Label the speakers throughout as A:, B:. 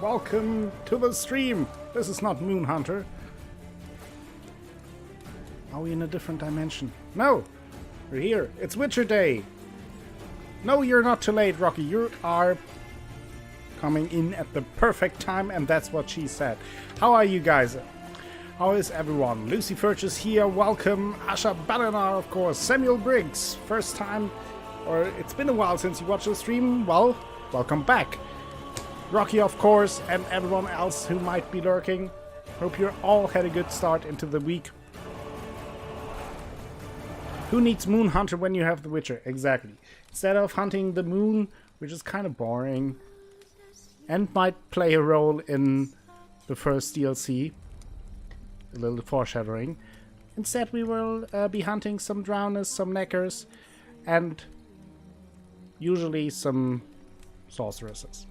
A: welcome to the stream. This is not Moon Hunter. Are we in a different dimension? No, we're here. It's Witcher Day. No, you're not too late, Rocky. You are coming in at the perfect time, and that's what she said. How are you guys? How is everyone? Lucy Furch is here. Welcome. Asha Balanar, of course. Samuel Briggs. First time, or it's been a while since you watched the stream. Well, welcome back. Rocky, of course, and everyone else who might be lurking. Hope you all had a good start into the week. Who needs Moon Hunter when you have The Witcher? Exactly. Instead of hunting the moon, which is kind of boring, and might play a role in the first DLC, a little foreshadowing. Instead, we will be hunting some drowners, some neckers, and usually some sorceresses.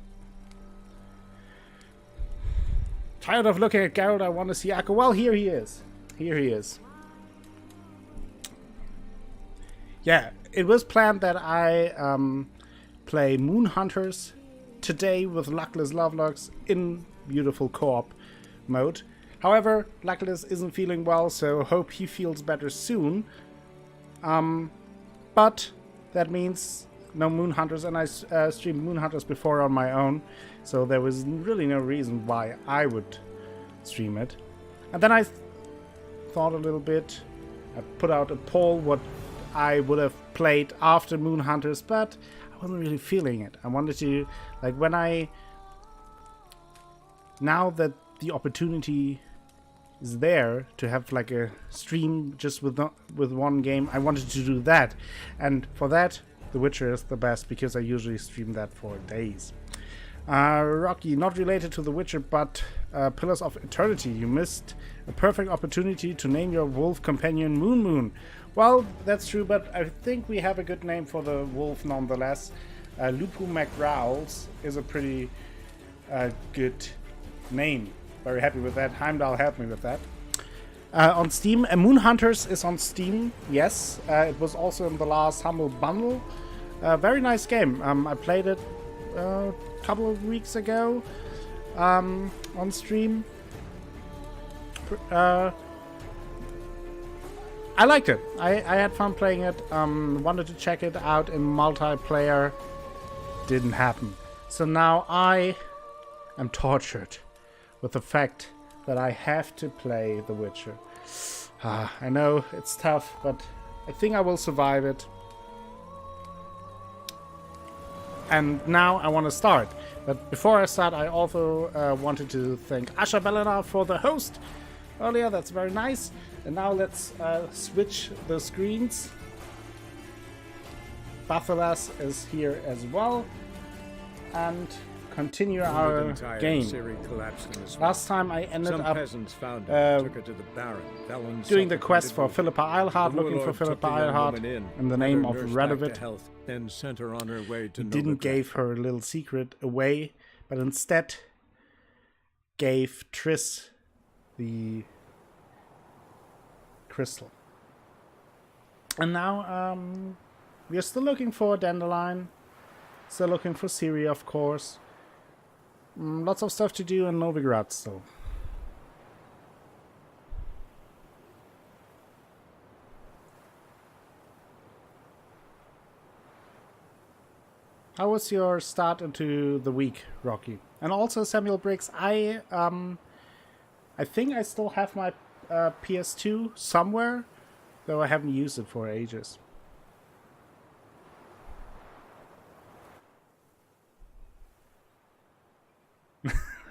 A: Tired of looking at Geralt, I want to see Akko. Well, here he is. Here he is. Yeah, it was planned that I play Moon Hunters today with Luckless Lovelocks in beautiful co-op mode. However, Luckless isn't feeling well, so hope he feels better soon. But that means no Moon Hunters, and I streamed Moon Hunters before on my own, so there was really no reason why I would stream it. And then I thought a little bit. I put out a poll what I would have played after Moon Hunters, but I wasn't really feeling it. I wanted to, like, now that the opportunity is there to have like a stream just with one game, I wanted to do that. And for that, The Witcher is the best, because I usually stream that for days. Rocky, not related to The Witcher, but Pillars of Eternity. You missed a perfect opportunity to name your wolf companion Moon Moon. Well, that's true, but I think we have a good name for the wolf nonetheless. Lupu McGrowls is a pretty good name. Very happy with that. Heimdall helped me with that. On Steam, Moon Hunters is on Steam, yes. It was also in the last Humble Bundle. Very nice game. I played it a couple of weeks ago on stream. I liked it. I had fun playing it. Wanted to check it out in multiplayer. Didn't happen. So now I am tortured with the fact that I have to play The Witcher. I know it's tough, but I think I will survive it. And now I want to start. But before I start, I also wanted to thank Asha Balanar for the host earlier. That's very nice. And now let's switch the screens. Bathalas is here as well. And continue our game. Last time I ended up doing the quest for Philippa Eilhart, looking for Philippa Eilhart in the name of Radovid. He didn't give her little secret away, but instead gave Triss the crystal. And now we are still looking for Dandelion, still looking for Ciri, of course. Lots of stuff to do in Novigrad still. How was your start into the week, Rocky? And also Samuel Briggs, I think I still have my PS2 somewhere, though I haven't used it for ages.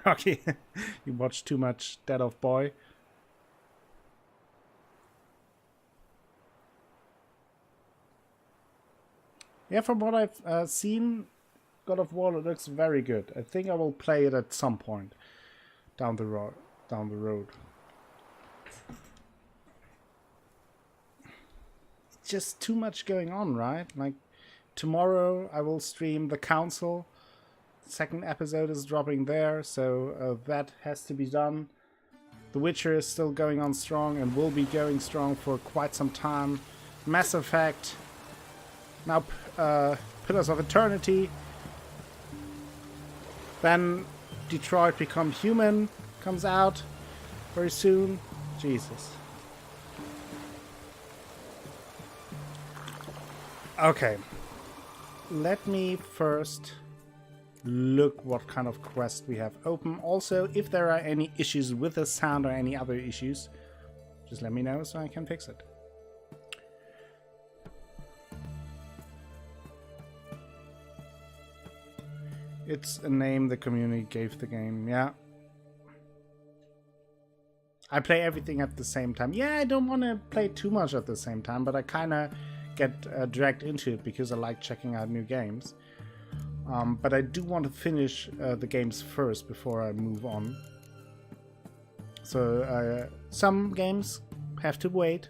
A: Okay, you watched too much Dead of Boy. Yeah, from what I've seen, God of War looks very good. I think I will play it at some point down the road. Just too much going on, right? Like tomorrow I will stream The Council. Second episode is dropping there, so that has to be done. The Witcher is still going on strong and will be going strong for quite some time. Mass Effect. Now Pillars of Eternity. Then Detroit Become Human comes out very soon. Jesus. Okay. Let me first look what kind of quest we have open. Also, if there are any issues with the sound or any other issues, just let me know so I can fix it. It's a name the community gave the game, yeah. I play everything at the same time. Yeah, I don't want to play too much at the same time, but I kind of get dragged into it because I like checking out new games. But I do want to finish the games first before I move on. So some games have to wait,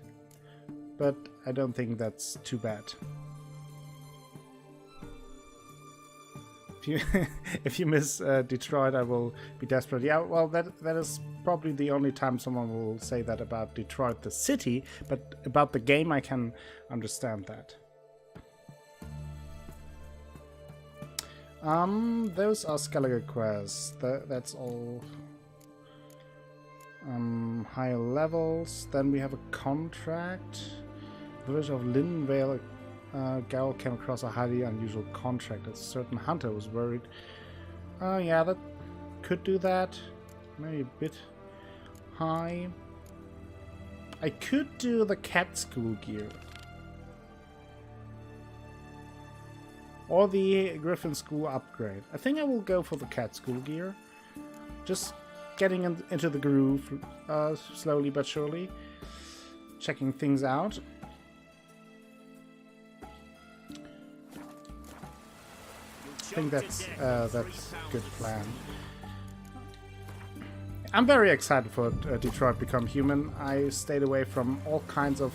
A: but I don't think that's too bad. If you miss Detroit, I will be desperate. Yeah, well, that is probably the only time someone will say that about Detroit, the city, but about the game, I can understand that. Those are Skellige quests. That's all. Higher levels. Then we have a contract. Village of Lindenvale. Garrel came across a highly unusual contract. A certain hunter was worried. Yeah, that could do that. Maybe a bit high. I could do the cat school gear. Or the Griffin school upgrade. I think I will go for the cat school gear. Just getting into the groove slowly but surely. Checking things out. I think that's a good plan. I'm very excited for Detroit Become Human. I stayed away from all kinds of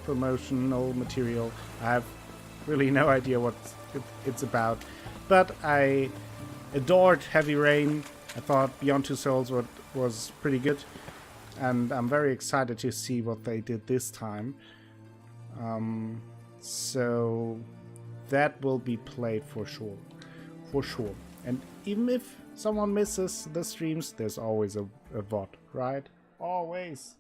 A: promotional material. I have really no idea what it's about, but I adored Heavy Rain. I thought Beyond Two Souls was pretty good, and I'm very excited to see what they did this time. So that will be played for sure. For sure. And even if someone misses the streams, there's always a VOD, right? Always.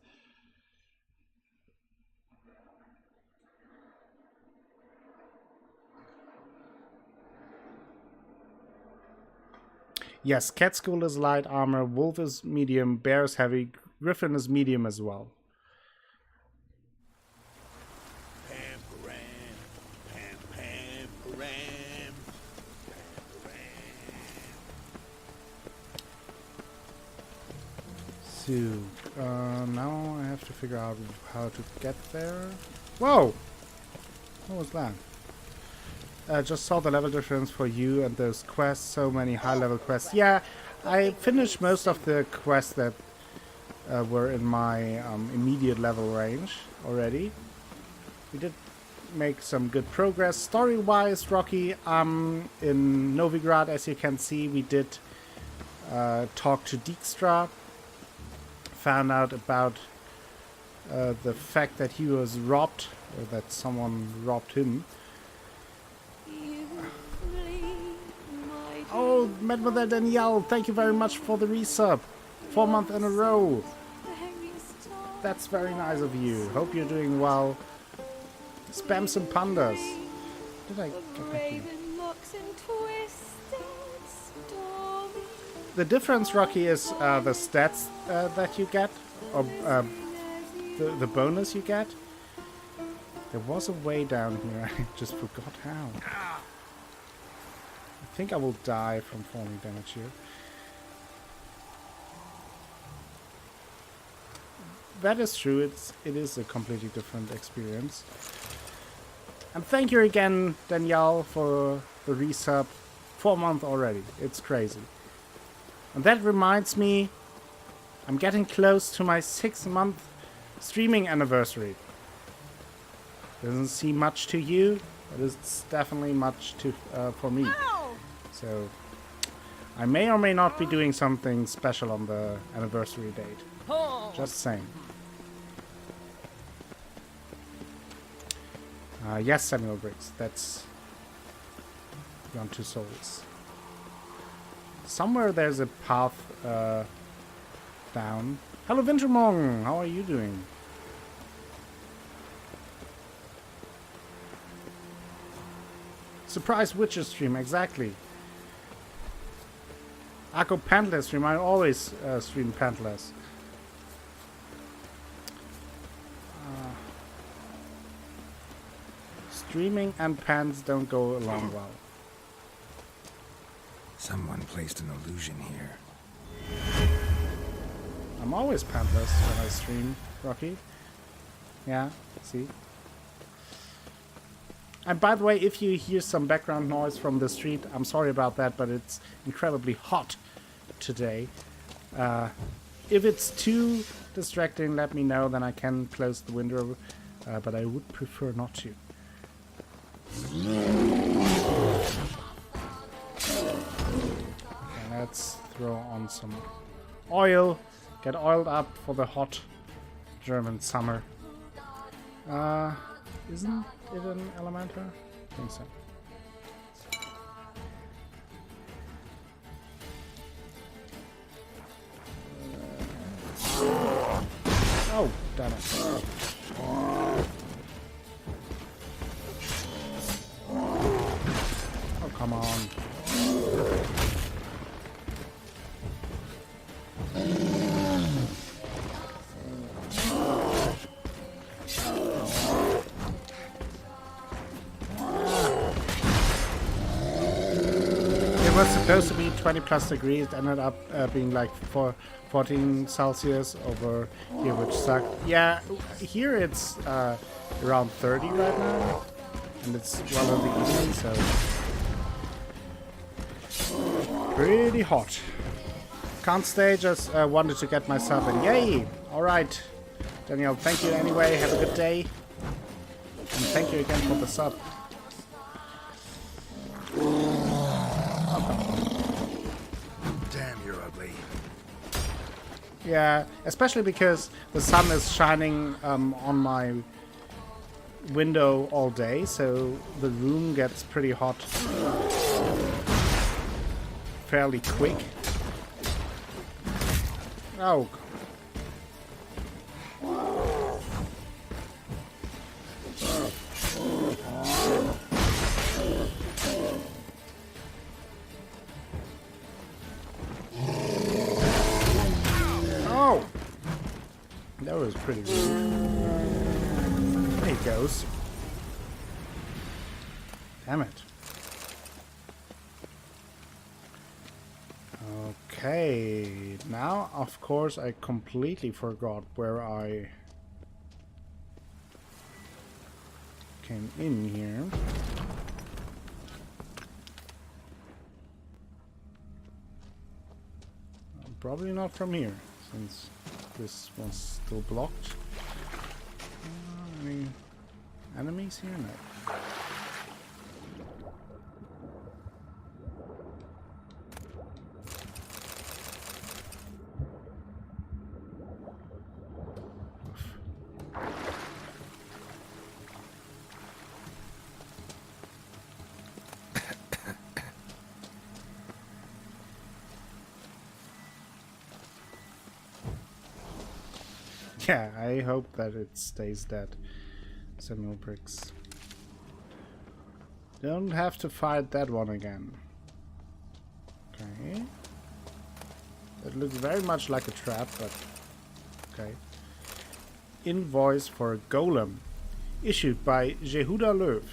A: Yes, Cat School is light armor, Wolf is medium, Bear is heavy, Griffin is medium as well. So, now I have to figure out how to get there. Whoa! What was that? Just saw the level difference for you and those quests. So many high-level quests. Yeah, I finished most of the quests that were in my immediate level range already. We did make some good progress. Story-wise, Rocky, in Novigrad, as you can see, we did talk to Dijkstra. Found out about the fact that he was robbed, or that someone robbed him. Oh, Mademoiselle Danielle, thank you very much for the resub. 4 months in a row. That's very nice of you. Hope you're doing well. Spam some pandas. Did I get back here? The difference, Rocky, is the stats that you get, or the bonus you get. There was a way down here, I just forgot how. I think I will die from falling damage here. That is true, it is a completely different experience. And thank you again, Danielle, for the resub. 4 months already, it's crazy. And that reminds me, I'm getting close to my 6-month streaming anniversary. Doesn't seem much to you, but it's definitely much to for me. So I may or may not be doing something special on the anniversary date. Just saying. Yes, Samuel Briggs, that's Beyond Two Souls. Somewhere there's a path down. Hello, Wintermorgen. How are you doing? Surprise Witcher stream, exactly. Akko Pantless stream. I always stream Pantless. Streaming and pants don't go along well.
B: Someone placed an illusion here.
A: I'm always pantless when I stream, Rocky. Yeah, see? And by the way, if you hear some background noise from the street, I'm sorry about that, but it's incredibly hot today. If it's too distracting, let me know, then I can close the window, but I would prefer not to. Okay, let's throw on some oil. Get oiled up for the hot German summer. Isn't it an Elementor? I think so. Oh, damn it. Oh, come on. It was supposed to be 20 plus degrees. It ended up being like 14 Celsius over here, which sucked. Yeah, here it's around 30 right now, and it's well in the evening, so pretty hot. Can't stay, just wanted to get myself in. Yay! Alright, Daniel, thank you anyway. Have a good day. And thank you again for the sub.
B: Damn, you're ugly.
A: Yeah, especially because the sun is shining on my window all day, so the room gets pretty hot fairly quick. Oh. Oh! That was pretty rude. There he goes. Damn it. Okay, now of course I completely forgot where I came in here. Probably not from here, since this was still blocked. Any enemies here? No. Yeah, I hope that it stays dead. Samuel Briggs. Don't have to fight that one again. Okay. It looks very much like a trap, but okay. Invoice for a golem. Issued by Jehuda Löw.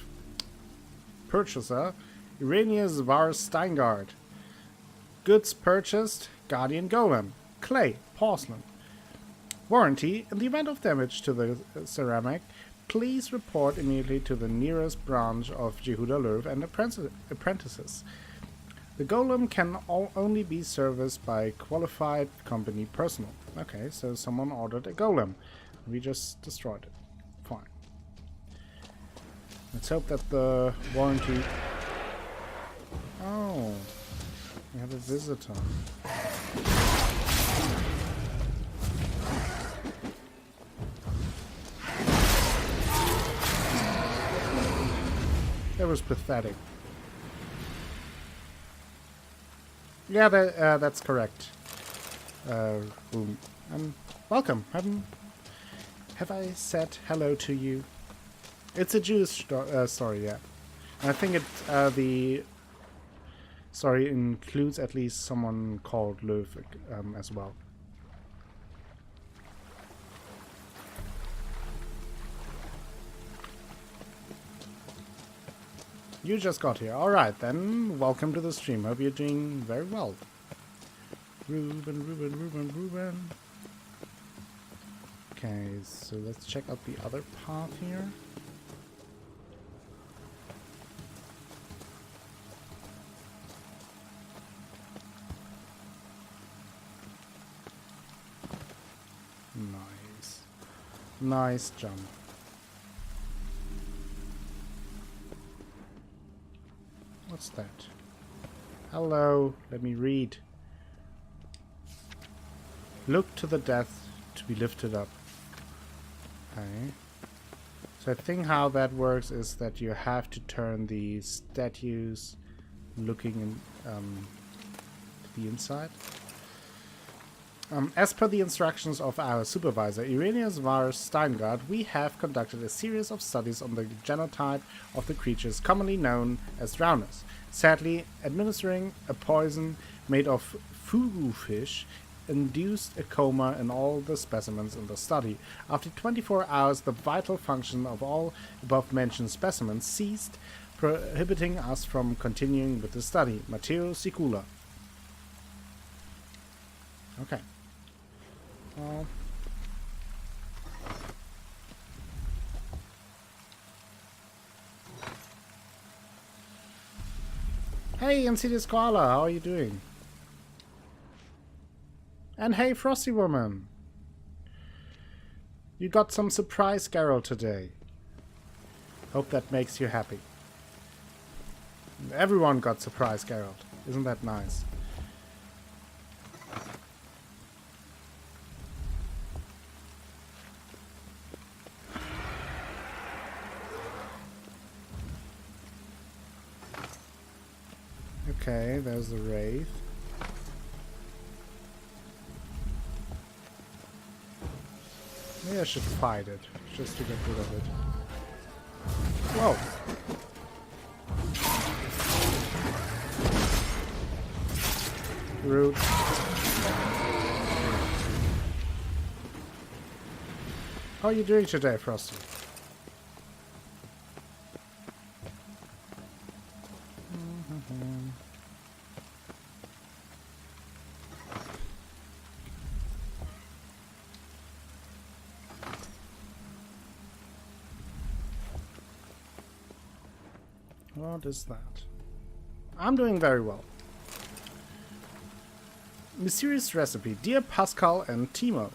A: Purchaser, Irenius Var Steingard. Goods purchased, Guardian Golem. Clay, porcelain. Warranty: in the event of damage to the ceramic, please report immediately to the nearest branch of Jehuda Löw and apprentices. The golem can only be serviced by qualified company personnel. Okay, so someone ordered a golem. We just destroyed it. Fine. Let's hope that the warranty... Oh, we have a visitor. That was pathetic. Yeah, that's correct. Room. Welcome. Have I said hello to you? It's a Jewish story, yeah. And I think the story includes at least someone called Löwig as well. You just got here. Alright then, welcome to the stream. Hope you're doing very well. Ruben. Okay, so let's check out the other path here. Nice. Nice jump. What's that? Hello, let me read. Look to the death to be lifted up. Okay. So I think how that works is that you have to turn the statues looking in, to the inside. As per the instructions of our supervisor, Irenaeus Vars Steingart, we have conducted a series of studies on the genotype of the creatures commonly known as drowners. Sadly, administering a poison made of fugu fish induced a coma in all the specimens in the study. After 24 hours, the vital function of all above-mentioned specimens ceased, prohibiting us from continuing with the study. Matteo Sicula. Okay. Well, hey, Insidious Koala, how are you doing? And hey, Frosty Woman, you got some surprise Carol today. Hope that makes you happy. Everyone got surprise Geralt. Isn't that nice? Okay, there's the Wraith. Maybe I should fight it, just to get rid of it. Whoa! Rude. How are you doing today, Frosty? What is that? I'm doing very well. Mysterious recipe. Dear Pascal and Timo,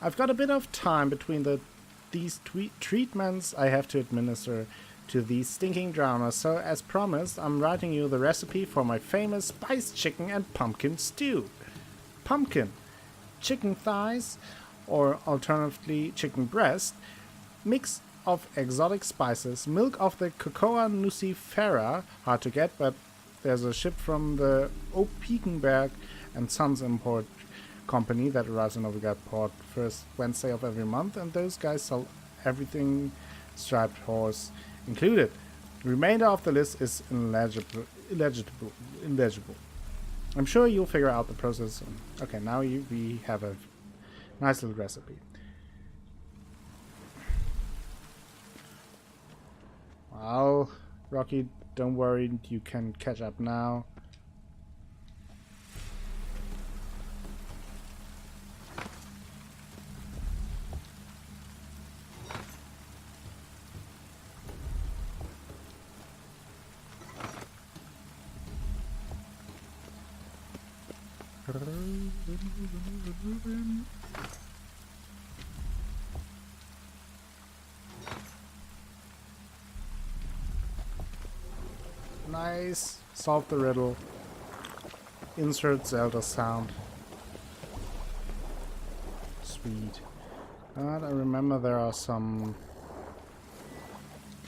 A: I've got a bit of time between these treatments I have to administer to these stinking drowners, so as promised, I'm writing you the recipe for my famous spiced chicken and pumpkin stew. Pumpkin, chicken thighs, or alternatively chicken breast, mix of exotic spices, milk of the Cocoa nucifera, hard to get, but there's a ship from the Opiekenberg and Sons Import Company that arrives in Novigrad Port first Wednesday of every month, and those guys sell everything, striped horse included. The remainder of the list is illegible. I'm sure you'll figure out the process. Okay, now we have a nice little recipe. Well, Rocky, don't worry, you can catch up now. Nice. Solve the riddle. Insert Zelda sound. Sweet. I remember there are some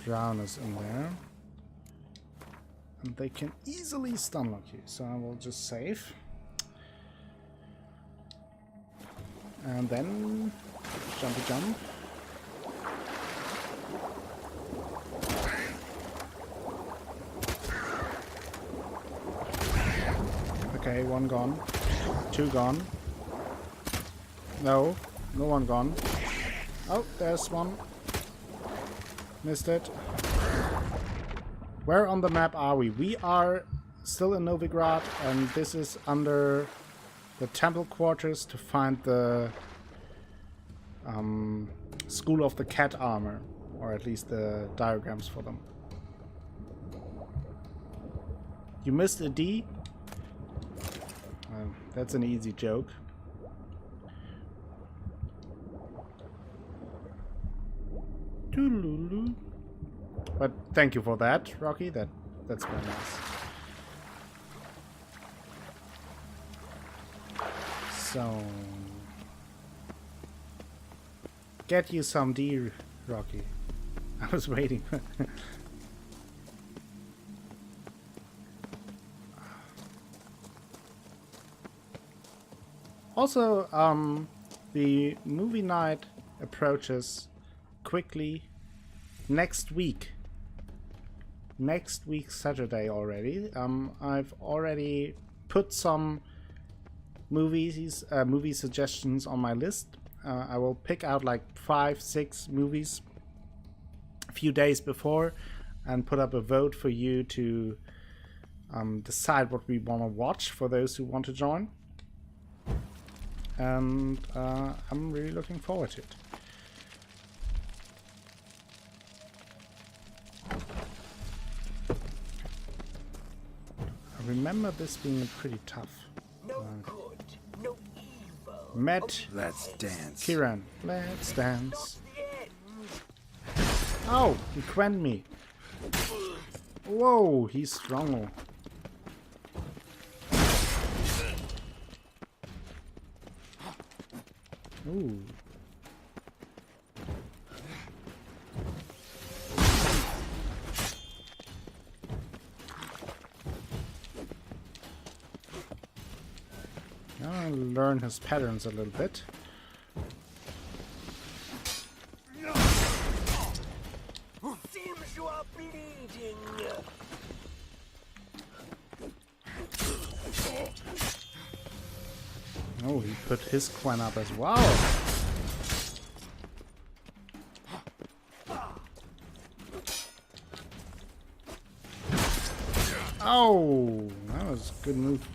A: drowners in there. And they can easily stunlock you, so I will just save. And then jumpy jump. Okay, one gone. Two gone. No, no one gone. Oh, there's one. Missed it. Where on the map are we? We are still in Novigrad, and this is under the temple quarters to find the School of the Cat Armor, or at least the diagrams for them. You missed a D? That's an easy joke. Doodaloo. But thank you for that, Rocky. That's very nice. So get you some D, Rocky. I was waiting. Also, the movie night approaches quickly next week. Next week, Saturday already. I've already put some movie suggestions on my list. I will pick out like 5-6 movies a few days before and put up a vote for you to decide what we want to watch for those who want to join. And I'm really looking forward to it. I remember this being pretty tough.
C: No good, no evil.
A: Met
B: Let's dance.
A: Kiran, let's dance. Oh, he quenned me. Whoa, he's strong. Ooh. I'll learn his patterns a little bit.
C: Seems you are bleeding.
A: Oh, he put his quen up as well. Oh, that was a good move.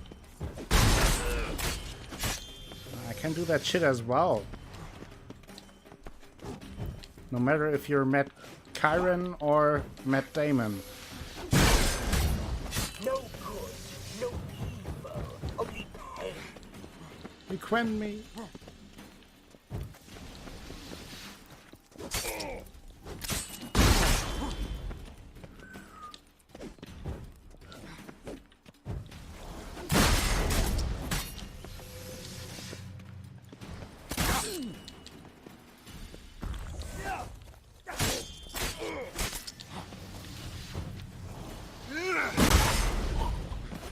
A: I can do that shit as well. No matter if you're Matt Kyron or Matt Damon.
C: No good, no evil, only pain.
A: You quen me.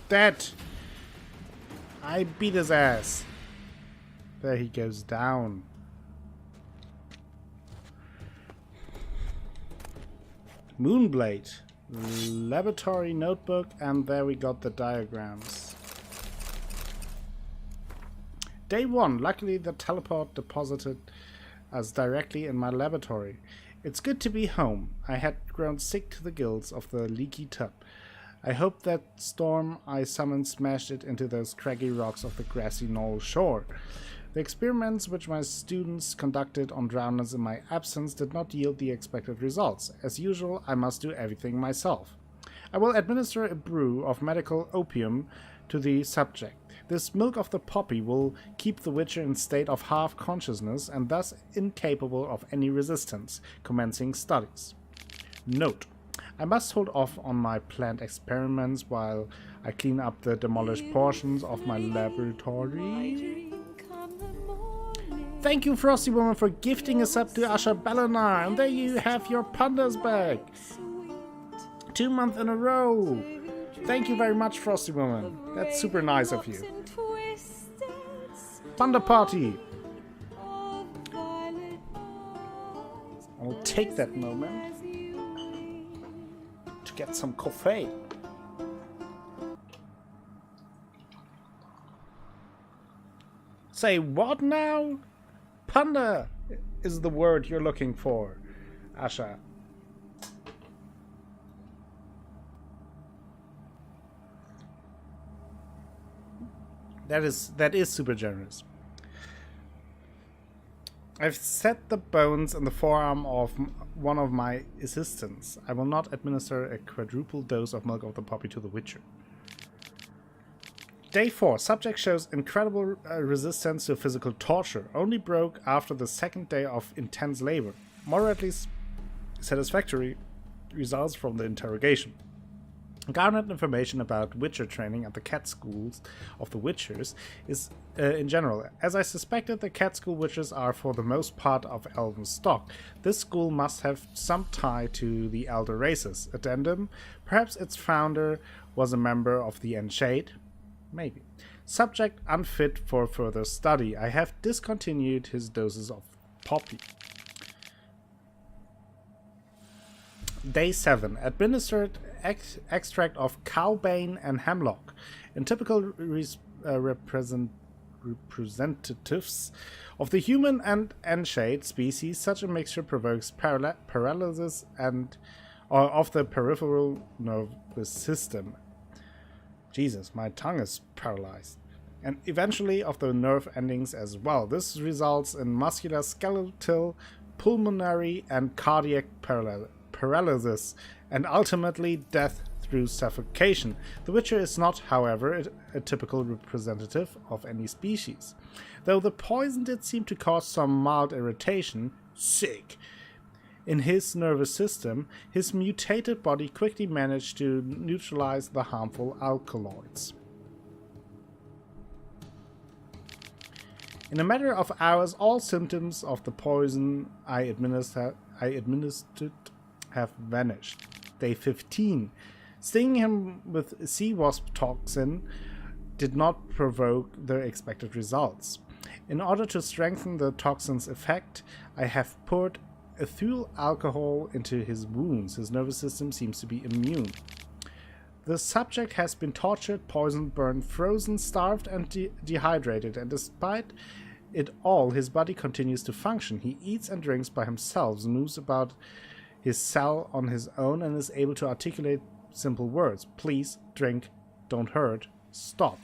A: Dead. I beat his ass. There he goes down. Moonblade. Laboratory notebook, and there we got the diagrams. Day 1. Luckily the teleport deposited us directly in my laboratory. It's good to be home. I had grown sick to the gills of the leaky tub. I hope that storm I summoned smashed it into those craggy rocks of the grassy knoll shore. The experiments which my students conducted on drowners in my absence did not yield the expected results. As usual, I must do everything myself. I will administer a brew of medical opium to the subject. This milk of the poppy will keep the Witcher in state of half-consciousness and thus incapable of any resistance, commencing studies. Note: I must hold off on my planned experiments while I clean up the demolished portions of my laboratory. Thank you, Frosty Woman, for gifting us up to Asha Balanar, and there you have your pandas back. 2 months in a row. Thank you very much, Frosty Woman. That's super nice of you. Thunder Party! I'll take that moment to get some coffee. Say what now? Panda is the word you're looking for, Asha. That is super generous. I've set the bones in the forearm of one of my assistants. I will not administer a quadruple dose of milk of the poppy to the Witcher. Day 4. Subject shows incredible resistance to physical torture. Only broke after the second day of intense labor. More or at least satisfactory results from the interrogation. Garnered information about Witcher training at the cat schools of the Witchers is in general. As I suspected, the cat school Witchers are for the most part of elven stock. This school must have some tie to the elder races. Addendum, perhaps its founder was a member of the Enshade. Maybe. Subject unfit for further study. I have discontinued his doses of poppy. Day 7. Administered extract of cowbane and hemlock. In typical representatives of the human and Enshade species, such a mixture provokes paralysis of the peripheral nervous system. Jesus, my tongue is paralyzed. And eventually of the nerve endings as well. This results in muscular, skeletal, pulmonary, and cardiac paralysis, and ultimately death through suffocation. The Witcher is not, however, a typical representative of any species. Though the poison did seem to cause some mild irritation, sick, in his nervous system, his mutated body quickly managed to neutralize the harmful alkaloids. In a matter of hours, all symptoms of the poison I administered have vanished. Day 15. Stinging him with sea wasp toxin did not provoke the expected results. In order to strengthen the toxin's effect, I have poured ethyl alcohol into his wounds. His nervous system seems to be immune. The subject has been tortured, poisoned, burned, frozen, starved, and dehydrated, and despite it all, his body continues to function. He eats and drinks by himself, moves about his cell on his own, and is able to articulate simple words. Please, drink, don't hurt, stop.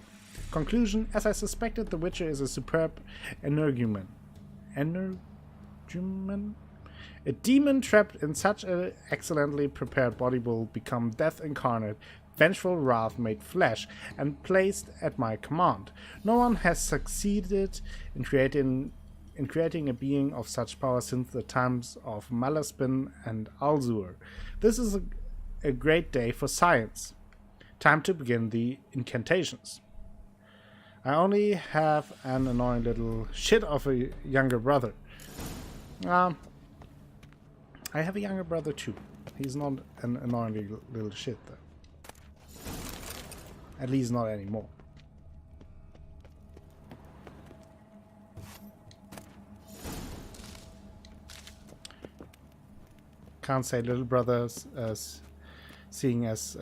A: Conclusion: as I suspected, the Witcher is a superb energumen. A demon trapped in such an excellently prepared body will become death incarnate, vengeful wrath made flesh, and placed at my command. No one has succeeded in creating a being of such power since the times of Malaspin and Alzur. This is a great day for science. Time to begin the incantations. I only have an annoying little shit of a younger brother. I have a younger brother too. He's not an annoying little shit though. At least not anymore. Can't say little brothers, seeing as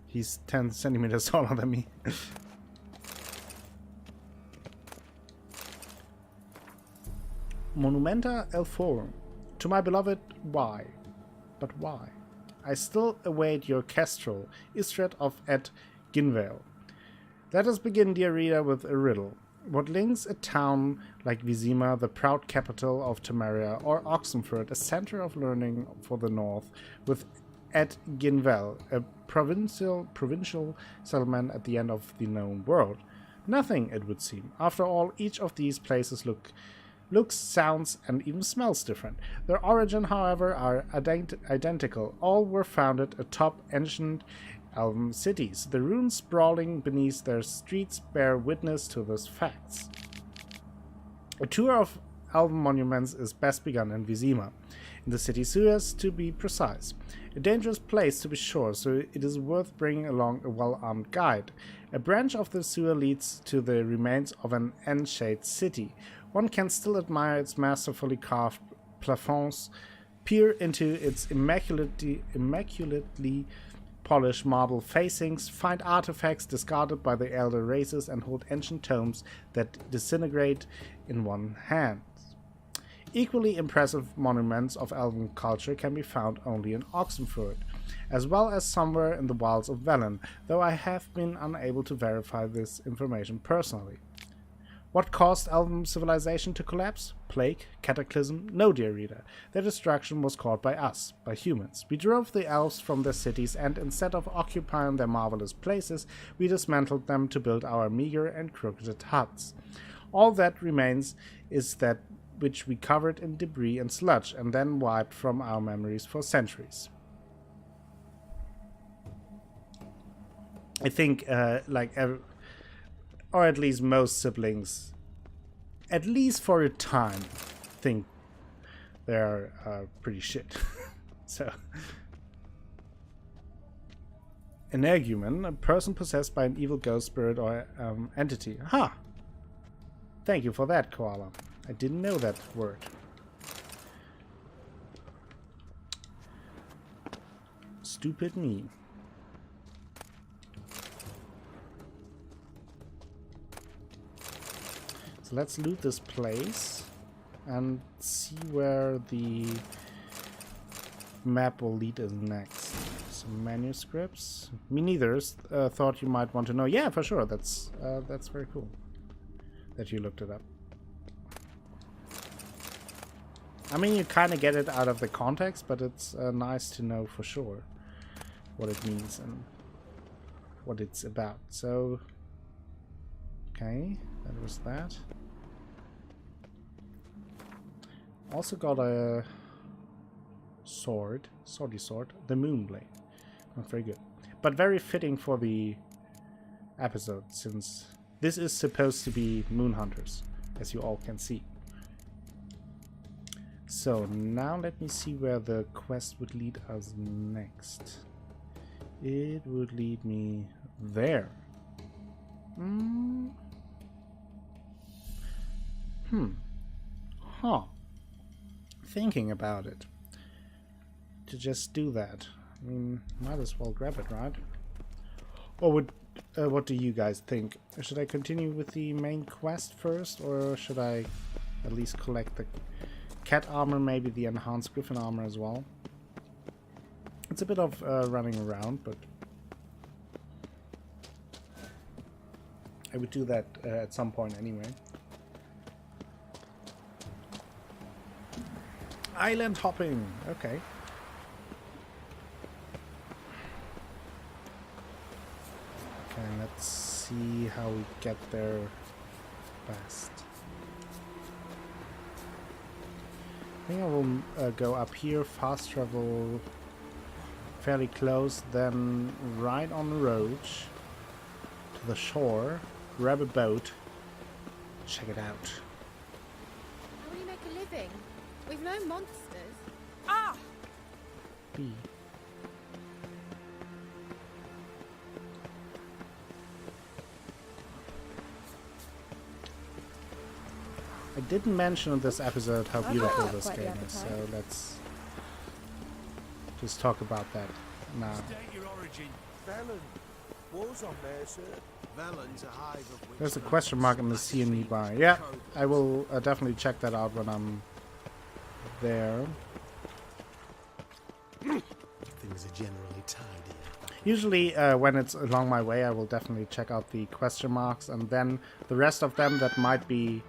A: he's 10 centimeters taller than me. Monumenta El Forum. To my beloved, why? But why? I still await your kestrel, Istred of Et Ginvale. Let us begin, dear reader, with a riddle. What links a town like Vizima, the proud capital of Temeria, or Oxenford, a center of learning for the north, with Et Ginvale, a provincial settlement at the end of the known world? Nothing, it would seem. After all, each of these places looks, sounds, and even smells different. Their origin, however, are identical. All were founded atop ancient elven cities. The ruins sprawling beneath their streets bear witness to these facts. A tour of elven monuments is best begun in Vizima, in the city sewers to be precise. A dangerous place to be sure, so it is worth bringing along a well-armed guide. A branch of the sewer leads to the remains of an N-shaped city. One can still admire its masterfully carved plafonds, peer into its immaculately polished marble facings, find artifacts discarded by the elder races, and hold ancient tomes that disintegrate in one hand. Equally impressive monuments of elven culture can be found only in Oxenford, as well as somewhere in the wilds of Velen, though I have been unable to verify this information personally. What caused elven civilization to collapse? Plague? Cataclysm? No, dear reader. Their destruction was caused by us, by humans. We drove the elves from their cities, and instead of occupying their marvelous places, we dismantled them to build our meager and crooked huts. All that remains is that which we covered in debris and sludge, and then wiped from our memories for centuries. I think, or at least most siblings, at least for a time, think they're pretty shit. So, energumen, a person possessed by an evil ghost, spirit, or entity. Ha! Thank you for that, Koala. I didn't know that word. Stupid me. So let's loot this place and see where the map will lead us next. Some manuscripts. Me neither. Thought you might want to know. Yeah, for sure. That's very cool that you looked it up. I mean, you kind of get it out of the context, but it's nice to know for sure what it means and what it's about. So, okay, that was that. Also got a swordy sword, the Moonblade. Not very good, but very fitting for the episode, since this is supposed to be Moon Hunters, as you all can see. So now let me see where the quest would lead us next. It would lead me there. Huh. Thinking about it. To just do that. I mean, might as well grab it, right? Or would... what do you guys think? Should I continue with the main quest first, or should I at least collect the cat armor, maybe the enhanced griffin armor as well? It's a bit of running around, but I would do that at some point anyway. Island hopping, okay. Okay, let's see how we get there best. I think I will go up here, fast travel fairly close, then right on the road to the shore, grab a boat, check it out.
D: How will you make a living? We've no monsters.
C: Ah!
A: B. I didn't mention in this episode how beautiful this
D: quite the
A: game is, so
D: appetite.
A: let's just talk about that now.
E: State your origin.
C: Velen. War's on there, sir.
E: Velen's a hive of which
A: There's a question mark in the sea nearby. Yeah, I will definitely check that out when I'm there.
E: things are generally tidier.
A: Usually when it's along my way, I will definitely check out the question marks, and then the rest of them that might be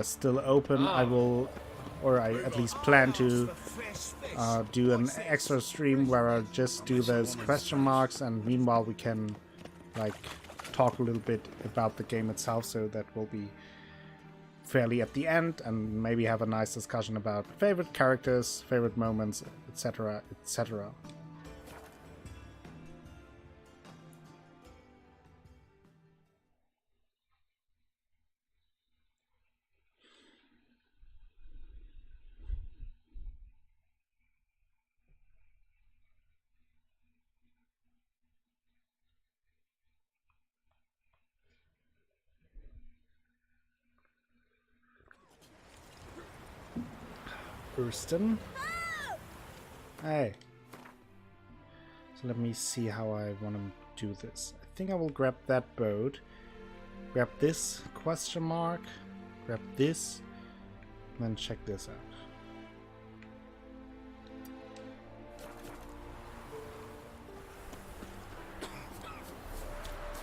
A: still open, I will, or I at least plan to do an extra stream where I just do those question marks, and meanwhile we can like talk a little bit about the game itself, so that will be fairly at the end, and maybe have a nice discussion about favorite characters, favorite moments, etc, etc. Hurston. Hey. So let me see how I want to do this. I think I will grab that boat. Grab this question mark. Grab this. And then check this out.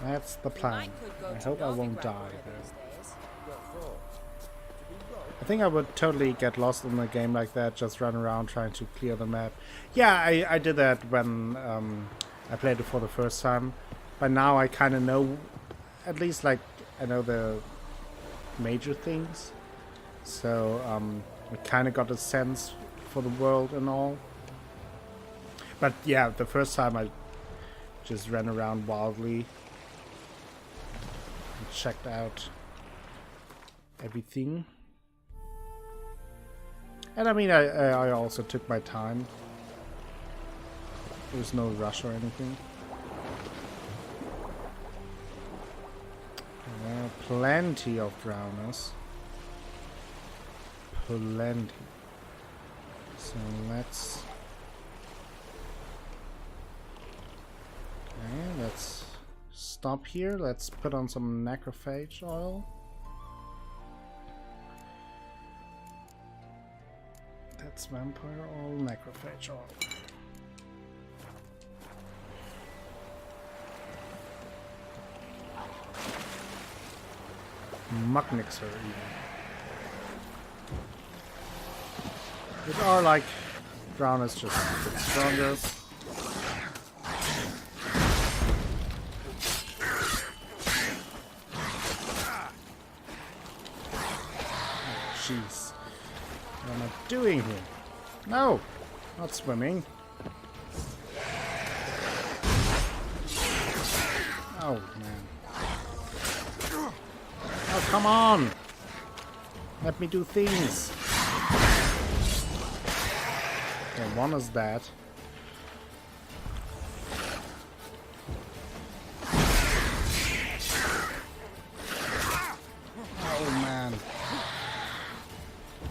A: That's the plan. I hope I won't die though. I think I would totally get lost in a game like that, just run around trying to clear the map. Yeah, I did that when I played it for the first time. But now I kind of know, at least like, I know the major things. So I kind of got a sense for the world and all. But yeah, the first time I just ran around wildly. Checked out everything, and I mean I also took my time. There was no rush or anything. Plenty of drowners, plenty. So let's stop here. Let's put on some necrophage oil. That's vampire oil, necrophage oil. Muck mixer even. Which are like drowners, just a bit stronger. Jeez. What am I doing here? No! Not swimming. Oh, man. Oh, come on! Let me do things. Okay, one is that. Oh, man.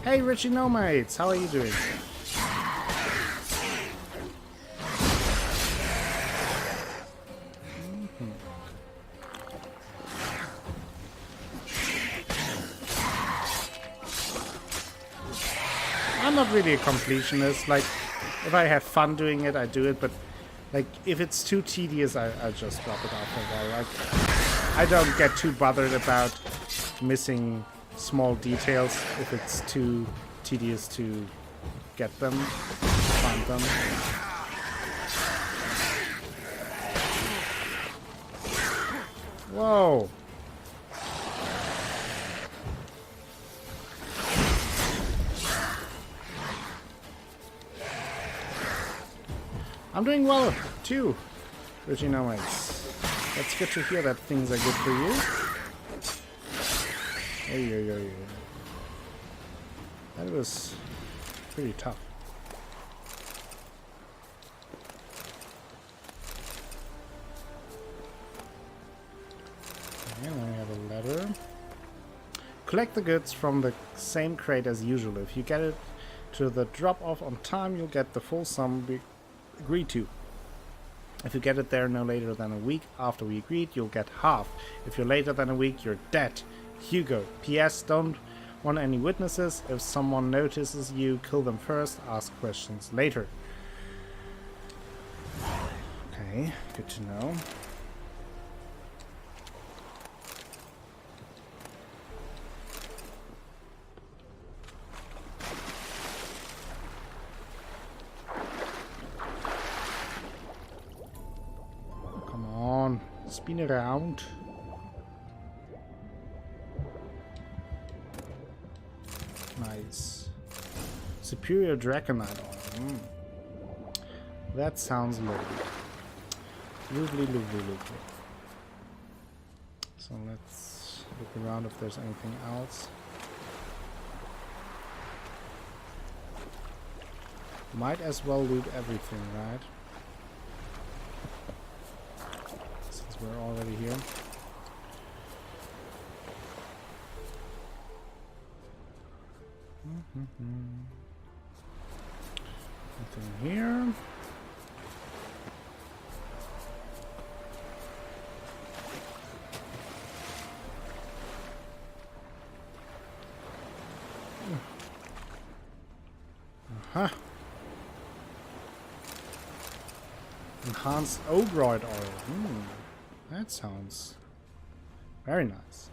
A: Hey, Richie Nomates, how are you doing? I'm not really a completionist. Like, if I have fun doing it, I do it. But like, if it's too tedious, I just drop it after a while. Like, I don't get too bothered about missing small details if it's too tedious to get them, find them. Whoa! I'm doing well too, Richie Nomates. That's good to hear that things are good for you. Hey. That was pretty tough. And then we have a letter. Collect the goods from the same crate as usual. If you get it to the drop-off on time, you'll get the full sum we agreed to. If you get it there no later than a week after we agreed, you'll get half. If you're later than a week, you're dead. Hugo. P.S. Don't want any witnesses. If someone notices you, kill them first. Ask questions later. Okay, good to know. Come on, spin around. Nice. Superior Draconite. That sounds lovely. Lovely. So let's look around if there's anything else. Might as well loot everything, right? Since we're already here. In here. Huh. Enhanced Ogroid oil. That sounds very nice.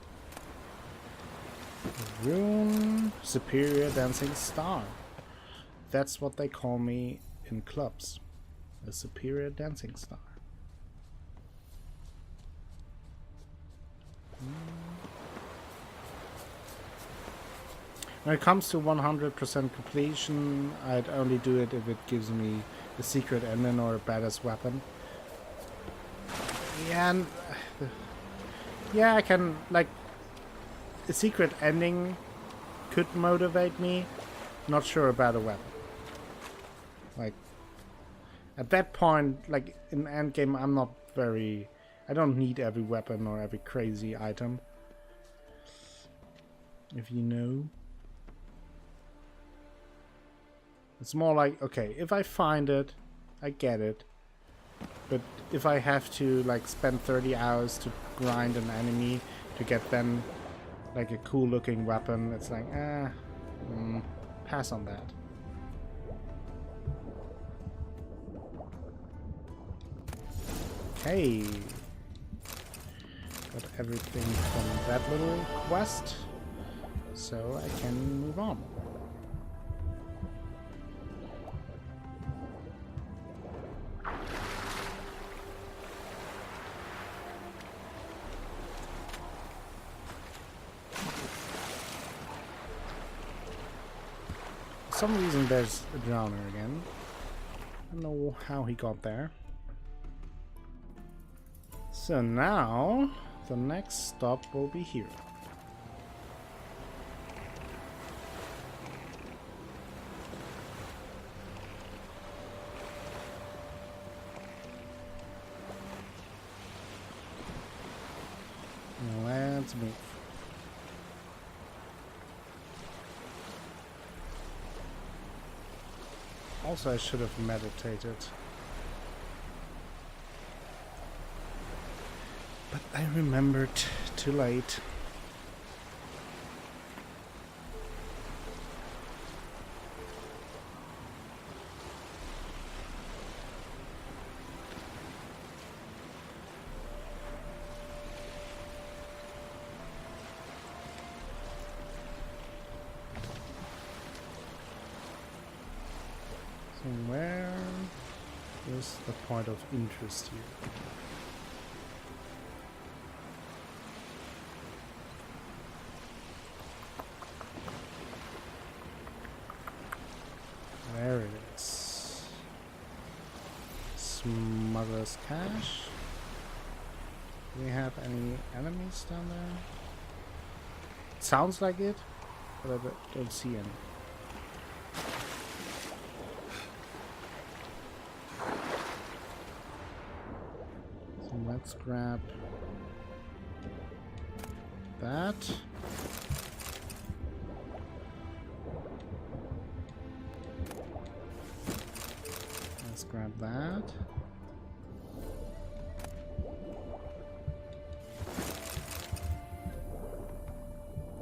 A: Rune Superior Dancing Star. That's what they call me in clubs. A Superior Dancing Star. When it comes to 100% completion, I'd only do it if it gives me a secret ending or a badass weapon. Yeah, and yeah, I can, like, a secret ending could motivate me. Not sure about a weapon. Like, at that point, like, in endgame, I'm not very... I don't need every weapon or every crazy item. If you know. It's more like, okay, if I find it, I get it. But if I have to, like, spend 30 hours to grind an enemy to get then, like, a cool looking weapon, it's like, pass on that. Okay. Got everything from that little quest, so I can move on. For some reason there's a drowner again. I don't know how he got there. So now the next stop will be here. Let's move. Also, I should have meditated. But I remembered too late. So where is the point of interest here? There it is. Smuggler's Cache. Do we have any enemies down there? It sounds like it, but I don't see any. So let's grab that. Let's grab that.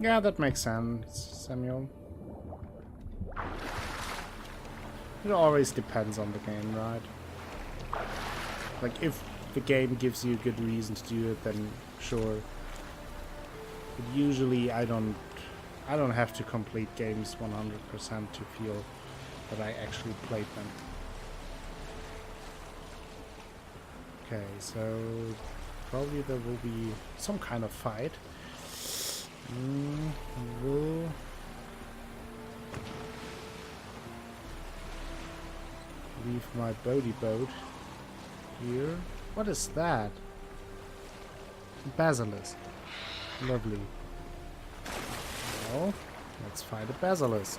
A: Yeah, that makes sense, Samuel. It always depends on the game, right? Like, if the game gives you a good reason to do it, then sure. But usually I don't have to complete games 100% to feel that I actually played them. Okay, so probably there will be some kind of fight. We'll leave my boaty boat here. What is that? Basilisk. Lovely. Well, let's fight a basilisk.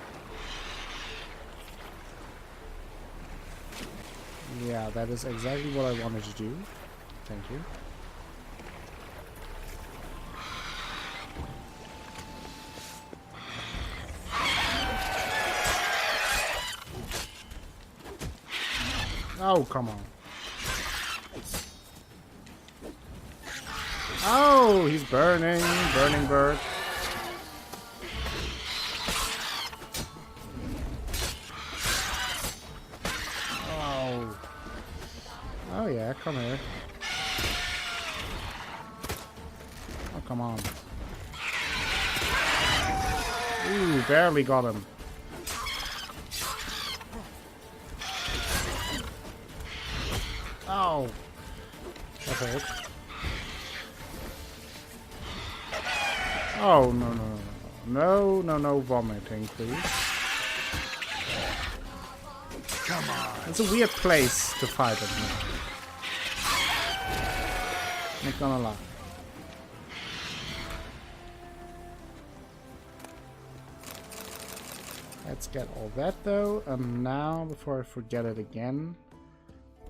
A: Yeah, that is exactly what I wanted to do. Thank you. Oh, come on. Oh, he's burning. Burning bird. Oh. Oh, yeah, come here. Oh, come on. Ooh, barely got him. Oh. That hurt. Oh, no, no, no, no. No, no, no vomiting, please.
B: Come on.
A: It's a weird place to fight at now. Not gonna lie. Let's get all that though, and now, before I forget it again,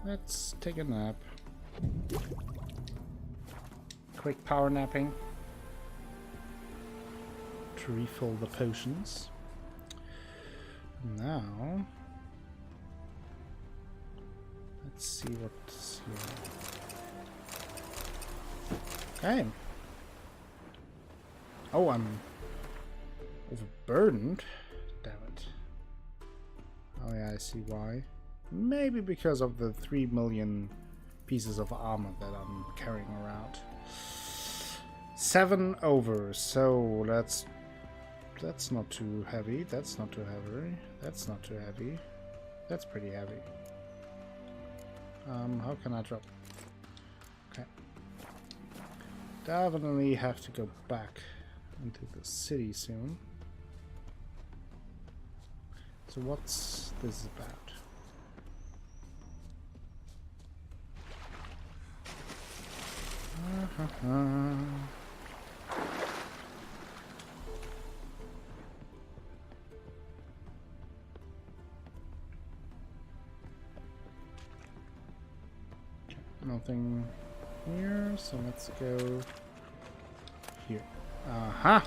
A: let's take a nap. Quick power napping. To refill the potions. Now, let's see what's here. Okay. Oh, I'm overburdened. Damn it. Oh yeah, I see why. Maybe because of the 3 million pieces of armor that I'm carrying around. 7 over, so that's not too heavy. That's not too heavy. That's not too heavy. That's pretty heavy. How can I drop? Okay. Definitely have to go back into the city soon. So what's this about? Nothing here, so let's go here. Aha!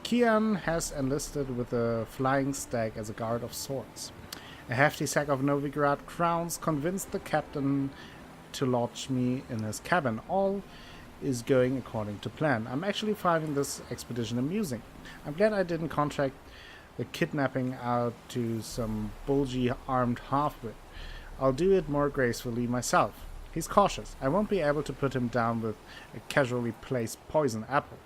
A: Kian has enlisted with a flying stag as a guard of sorts. A hefty sack of Novigrad crowns convinced the captain to lodge me in his cabin. All is going according to plan. I'm actually finding this expedition amusing. I'm glad I didn't contract the kidnapping out to some bulgy armed halfwit. I'll do it more gracefully myself. He's cautious. I won't be able to put him down with a casually placed poison apple.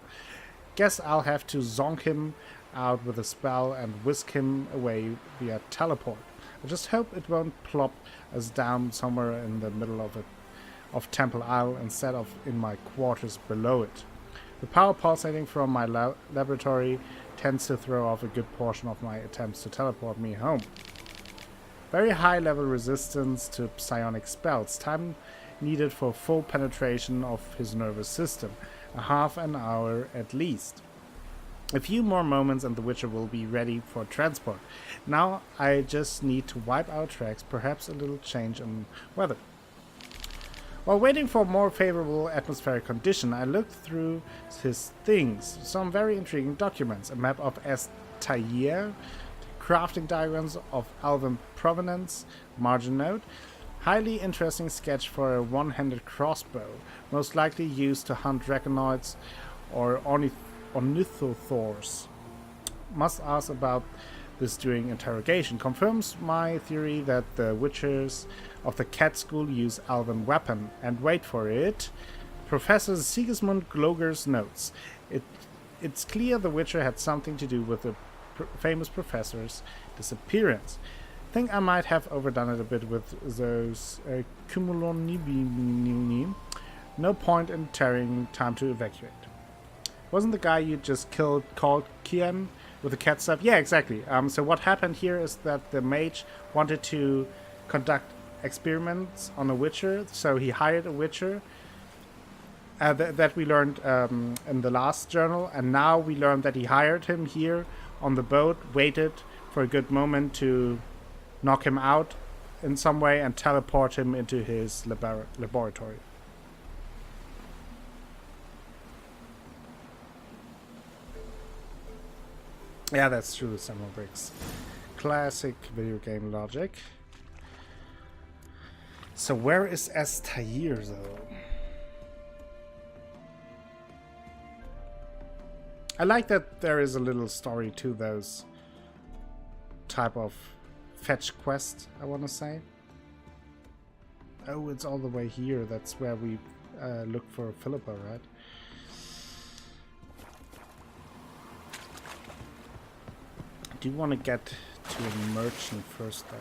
A: Guess I'll have to zonk him out with a spell and whisk him away via teleport. I just hope it won't plop us down somewhere in the middle of Temple Isle instead of in my quarters below it. The power pulsating from my laboratory tends to throw off a good portion of my attempts to teleport me home. Very high level resistance to psionic spells. Time needed for full penetration of his nervous system. A half an hour at least. A few more moments and the Witcher will be ready for transport. Now I just need to wipe our tracks, perhaps a little change in weather. While waiting for more favorable atmospheric condition, I looked through his things. Some very intriguing documents. A map of Estaire, crafting diagrams of Elven provenance, margin note. Highly interesting sketch for a one-handed crossbow, most likely used to hunt draconoids or ornithothors. Must ask about this during interrogation. Confirms my theory that the witchers of the cat school use elven weapon. And wait for it, Professor Sigismund Gloger's notes. It's clear the witcher had something to do with the famous professor's disappearance. Think I might have overdone it a bit with those cumulonimbini. No point in tarrying time to evacuate. Wasn't the guy you just killed called Kian with the cat stuff? Yeah, exactly. So what happened here is that the mage wanted to conduct experiments on a witcher, so he hired a witcher. That we learned in the last journal, and now we learned that he hired him here on the boat, waited for a good moment to knock him out in some way and teleport him into his laboratory. Yeah, that's true, Samuel Briggs. Classic video game logic. So where is Estair though? I like that there is a little story to those type of fetch quest, I want to say. Oh, it's all the way here. That's where we look for Philippa, right? I do want to get to a merchant first, though.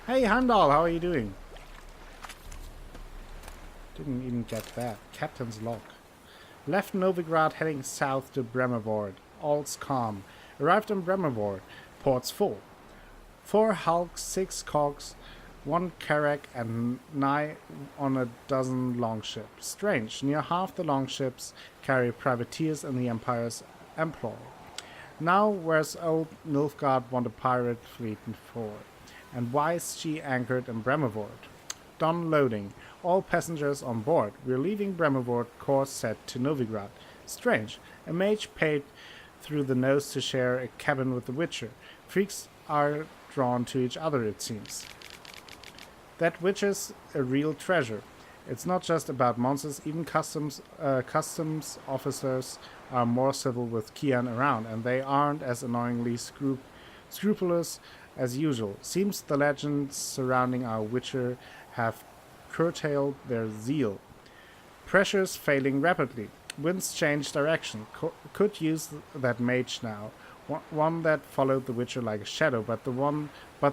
A: Hey, Handal, how are you doing? Didn't even get that. Captain's log. Left Novigrad heading south to Bremervord. All's calm. Arrived in Bremervord. Ports full. 4 hulks, 6 cogs, 1 carrack, and nigh on a dozen longships. Strange, near half the longships carry privateers in the Empire's employ. Now where's old Nilfgaard want a pirate fleet for? And why is she anchored in Bremervord? Done loading. All passengers on board. We're leaving Bremervord, course set to Novigrad. Strange, a mage paid through the nose to share a cabin with the Witcher. Freaks are drawn to each other, it seems. That Witcher's a real treasure. It's not just about monsters, even customs officers are more civil with Kian around, and they aren't as annoyingly scrupulous as usual. Seems the legends surrounding our Witcher have curtailed their zeal. Pressure's failing rapidly. Winds change direction. Could use that mage now. One that followed the Witcher like a shadow, but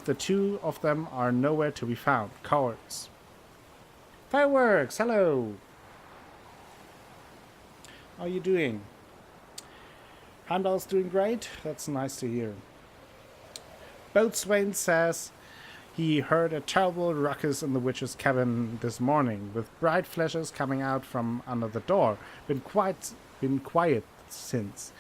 A: the two of them are nowhere to be found. Cowards. Fireworks! Hello! How are you doing? Handal's doing great? That's nice to hear. Boatswain says he heard a terrible ruckus in the Witcher's cabin this morning, with bright flashes coming out from under the door. Been quiet since.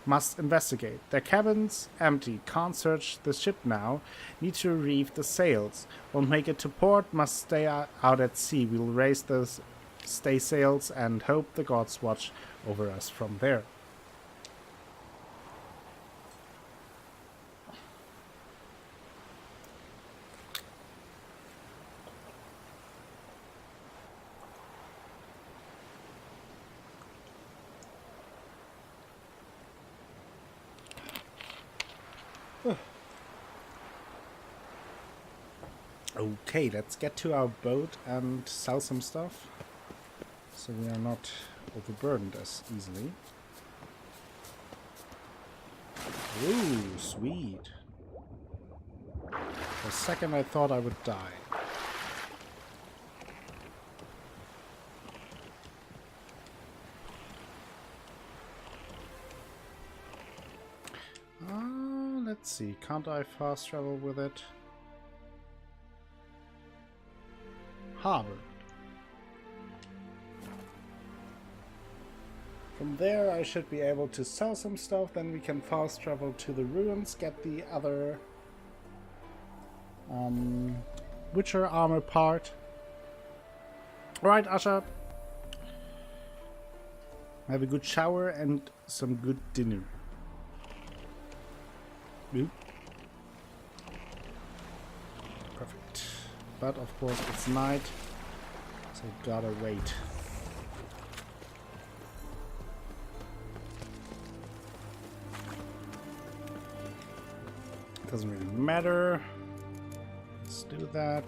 A: Must investigate. Their cabin's empty. Can't search the ship now. Need to reef the sails. Won't make it to port. Must stay out at sea. We'll raise those staysails and hope the gods watch over us from there. Okay, let's get to our boat and sell some stuff, so we are not overburdened as easily. Ooh, sweet. For a second I thought I would die. Let's see, can't I fast travel with it? Harbor. From there I should be able to sell some stuff, then we can fast travel to the ruins, get the other Witcher armor part. Alright, Asha. Have a good shower and some good dinner. Oop. Perfect. But of course it's night, so gotta wait. Doesn't really matter. Let's do that.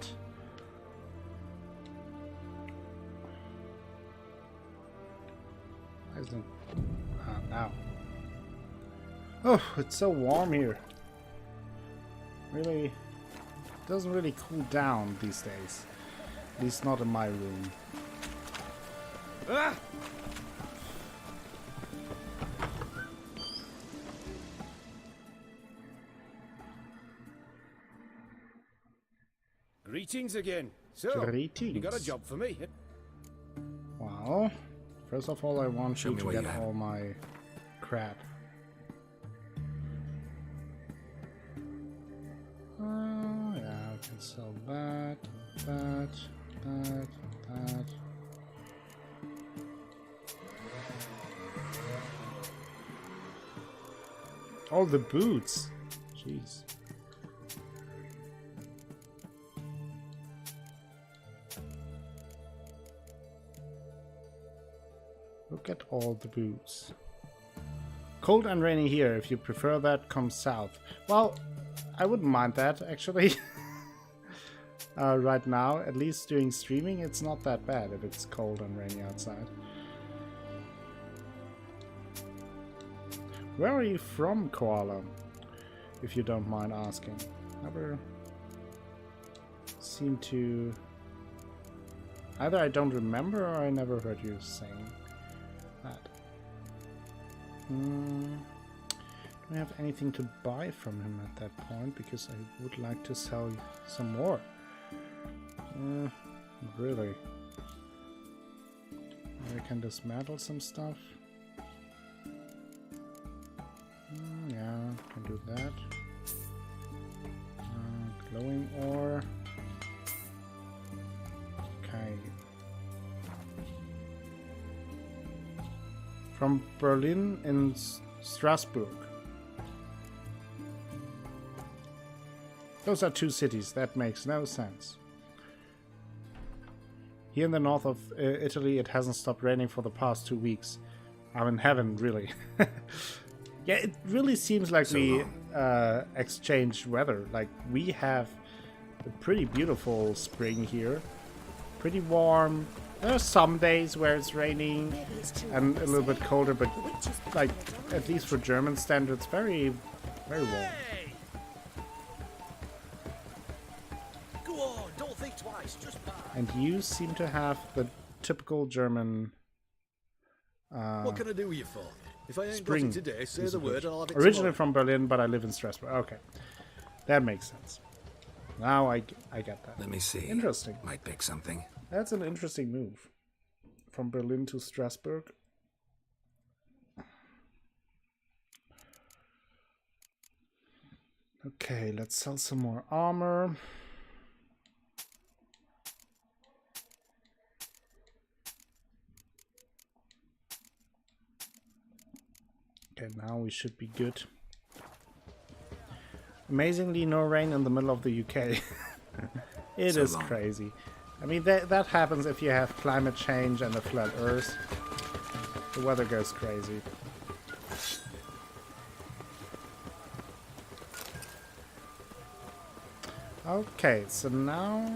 A: Why isn't... now. Oh, it's so warm here. Really... doesn't really cool down these days. At least not in my room. Ah!
E: Greetings again. So,
A: Greetings.
E: you got a job for me?
A: Well, first of all I want
B: Show
A: you
B: me
A: to
B: what
A: get
B: you have.
A: all my crap. Yeah, I can sell that, that. All the boots. Jeez. Look at all the boots. Cold and rainy here. If you prefer that, come south. Well, I wouldn't mind that, actually. Right now, at least doing streaming, it's not that bad if it's cold and rainy outside. Where are you from, Koala? If you don't mind asking. Never seem to... Either I don't remember or I never heard you saying that. Do I have anything to buy from him at that point? Because I would like to sell some more. Really? I can dismantle some stuff. Yeah, can do that. Glowing ore. Okay. From Berlin in Strasbourg. Those are two cities. That makes no sense. Here in the north of Italy, it hasn't stopped raining for the past 2 weeks. I'm in heaven, really. Yeah, it really seems like we exchange weather. Like, we have a pretty beautiful spring here. Pretty warm. There are some days where it's raining and a little bit colder, but like, at least for German standards, very, very warm.
B: Go on, don't think twice, just buy.
A: And you seem to have the typical German
B: What can I do you for? If I ain't
A: spring.
B: got it today, say the word and I'll have it
A: Originally
B: tomorrow.
A: from Berlin, but I live in Strasbourg. Okay. That makes sense. Now I get that.
F: Let me see.
A: Interesting.
F: Might pick something.
A: That's an interesting move. From Berlin to Strasbourg. Okay, let's sell some more armor. Okay, now we should be good. Amazingly, no rain in the middle of the UK. It is crazy. I mean, that happens if you have climate change and a flat Earth. The weather goes crazy. Okay, so now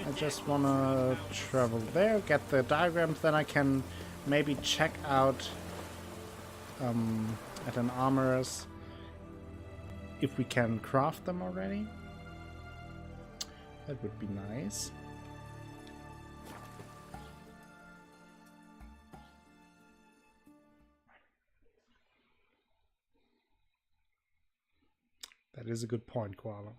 A: I just want to travel there, get the diagrams, then I can maybe check out at an armorer's if we can craft them already. That would be nice. That is a good point, Koala.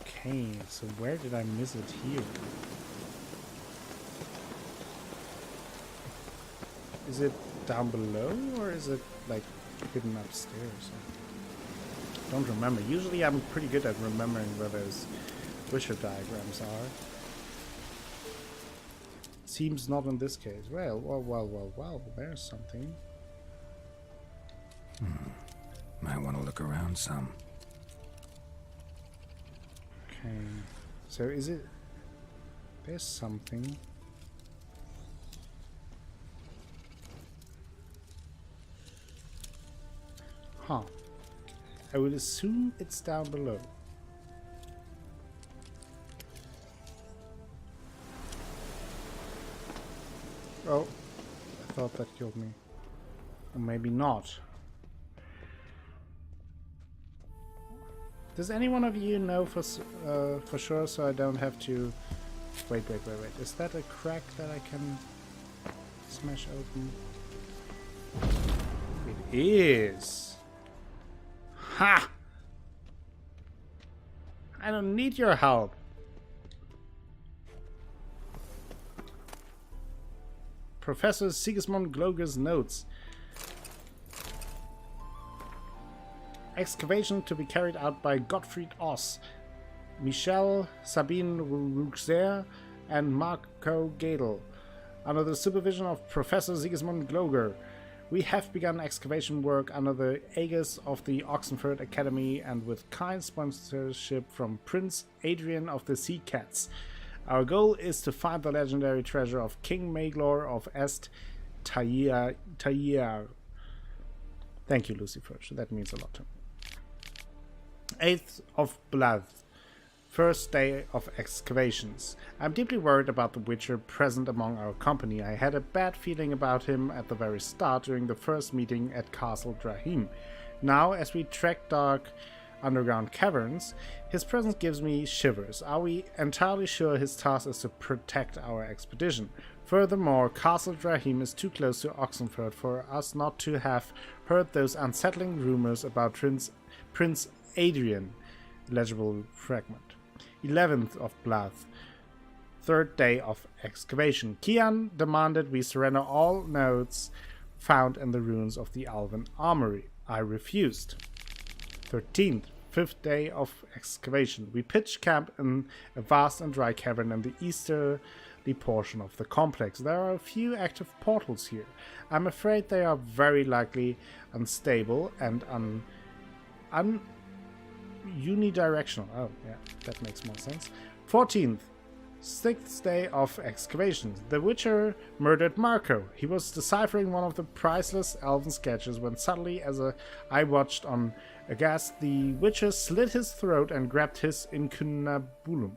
A: Okay, so where did I miss it here? Is it down below or is it like hidden upstairs? I don't remember. Usually I'm pretty good at remembering where those Wisher diagrams are. Seems not in this case. Well, there's something.
F: Might want to look around some.
A: Okay, so is it... There's something. Huh. I would assume it's down below. Oh, I thought that killed me. Or maybe not. Does any one of you know for sure, so I don't have to... Wait. Is that a crack that I can smash open? It is! Ha! I don't need your help. Professor Sigismund Gloger's notes. Excavation to be carried out by Gottfried Oss. Michel, Sabine Ruxer, and Marco Gadel. Under the supervision of Professor Sigismund Gloger, we have begun excavation work under the aegis of the Oxenford Academy and with kind sponsorship from Prince Adrian of the Sea Cats. Our goal is to find the legendary treasure of King Maglor of Est Taïar. Thank you, Lucifer. That means a lot to me. 8th of Blood. First day of excavations. I'm deeply worried about the Witcher present among our company. I had a bad feeling about him at the very start during the first meeting at Castle Drahim. Now, as we trek dark underground caverns, his presence gives me shivers. Are we entirely sure his task is to protect our expedition? Furthermore, Castle Drahim is too close to Oxenford for us not to have heard those unsettling rumors about Prince Adrian. Legible fragment. 11th of Blood. Third day of excavation. Kian demanded we surrender all notes found in the ruins of the Elven Armory. I refused. 13th, 5th day of excavation. We pitched camp in a vast and dry cavern in the easterly portion of the complex. There are a few active portals here. I'm afraid they are very likely unstable and unidirectional. Oh, yeah, that makes more sense. 14th, 6th day of excavation. The Witcher murdered Marco. He was deciphering one of the priceless elven sketches when suddenly, as I watched on aghast, the Witcher slit his throat and grabbed his incunabulum.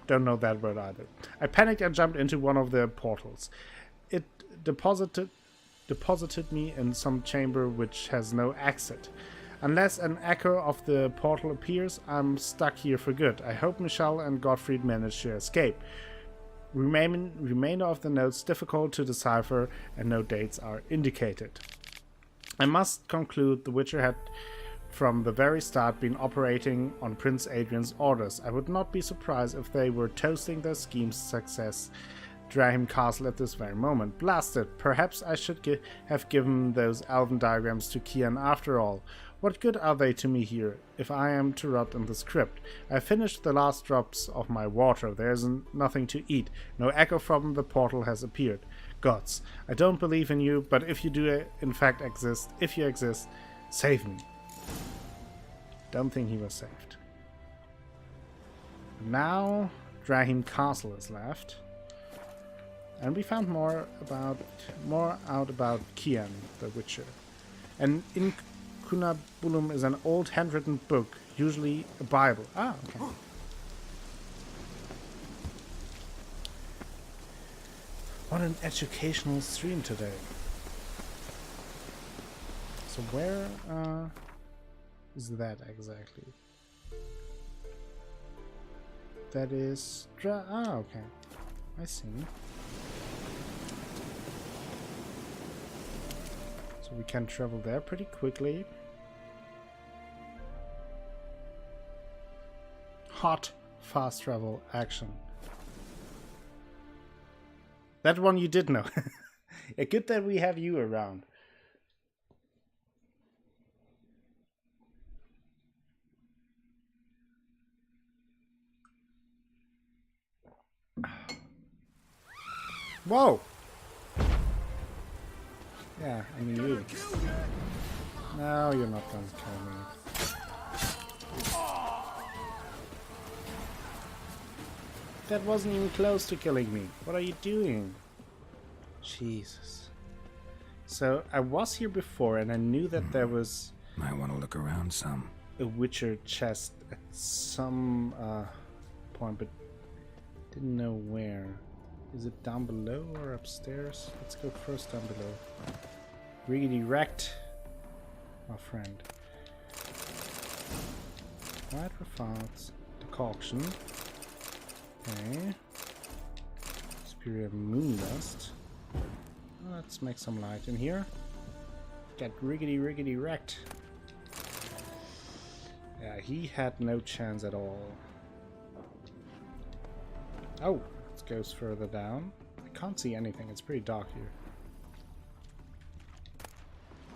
A: Don't know that word either. I panicked and jumped into one of the portals. It deposited me in some chamber which has no exit. Unless an echo of the portal appears, I'm stuck here for good. I hope Michelle and Gottfried manage to escape. Remainder of the notes difficult to decipher and no dates are indicated. I must conclude the Witcher had from the very start been operating on Prince Adrian's orders. I would not be surprised if they were toasting their scheme's success Drahim Castle at this very moment. Blasted! Perhaps I should have given those elven diagrams to Kian after all. What good are they to me here, if I am to rot in this crypt? I finished the last drops of my water. There is nothing to eat. No echo from the portal has appeared. Gods, I don't believe in you, but if you do in fact exist, if you exist, save me. Don't think he was saved. Now, Drahim Castle is left. And we found more out about Kian, the Witcher. An incunabulum is an old handwritten book, usually a Bible. Ah, okay. What an educational stream today. So where is that exactly? That is... okay. I see. So we can travel there pretty quickly. Hot fast travel action. That one you did know. Yeah, good that we have you around. Whoa! Yeah, I mean you. No, you're not gonna kill me. That wasn't even close to killing me. What are you doing? Jesus. So, I was here before and I knew that there was...
F: Might want to look around some.
A: A Witcher chest at some point, but didn't know where. Is it down below or upstairs? Let's go first down below. Riggedy wrecked, my friend. White Refarts, decoction. Okay. Superior moondust. Let's make some light in here. Get riggedy wrecked. Yeah, he had no chance at all. Oh, it goes further down. I can't see anything, it's pretty dark here.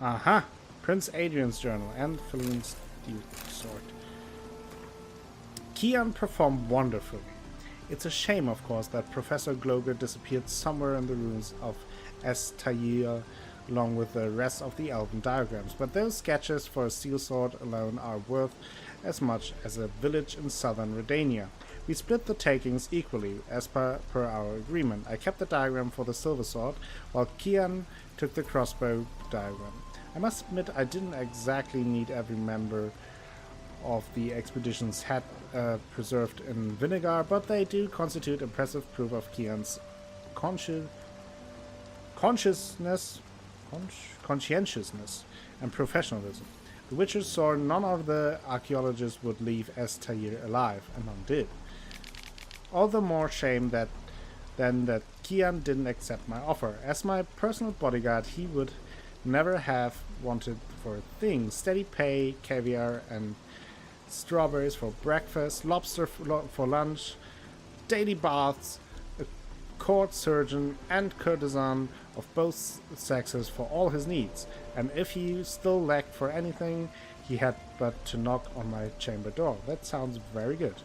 A: Aha! Prince Adrian's journal and Philine's steel sword. Kian performed wonderfully. It's a shame, of course, that Professor Gloger disappeared somewhere in the ruins of Estayir along with the rest of the elven diagrams, but those sketches for a steel sword alone are worth as much as a village in southern Redania. We split the takings equally, as per our agreement. I kept the diagram for the silver sword, while Kian took the crossbow diagram. I must admit I didn't exactly need every member of the expedition's head preserved in vinegar, but they do constitute impressive proof of Kian's conscientiousness and professionalism. The Witchers saw none of the archaeologists would leave Estayir alive, and none did. All the more shame that Kian didn't accept my offer. As my personal bodyguard, he would never have wanted for a thing. Steady pay, caviar, and strawberries for breakfast, lobster for lunch, daily baths, a court surgeon and courtesan of both sexes for all his needs. And if he still lacked for anything, he had but to knock on my chamber door. That sounds very good.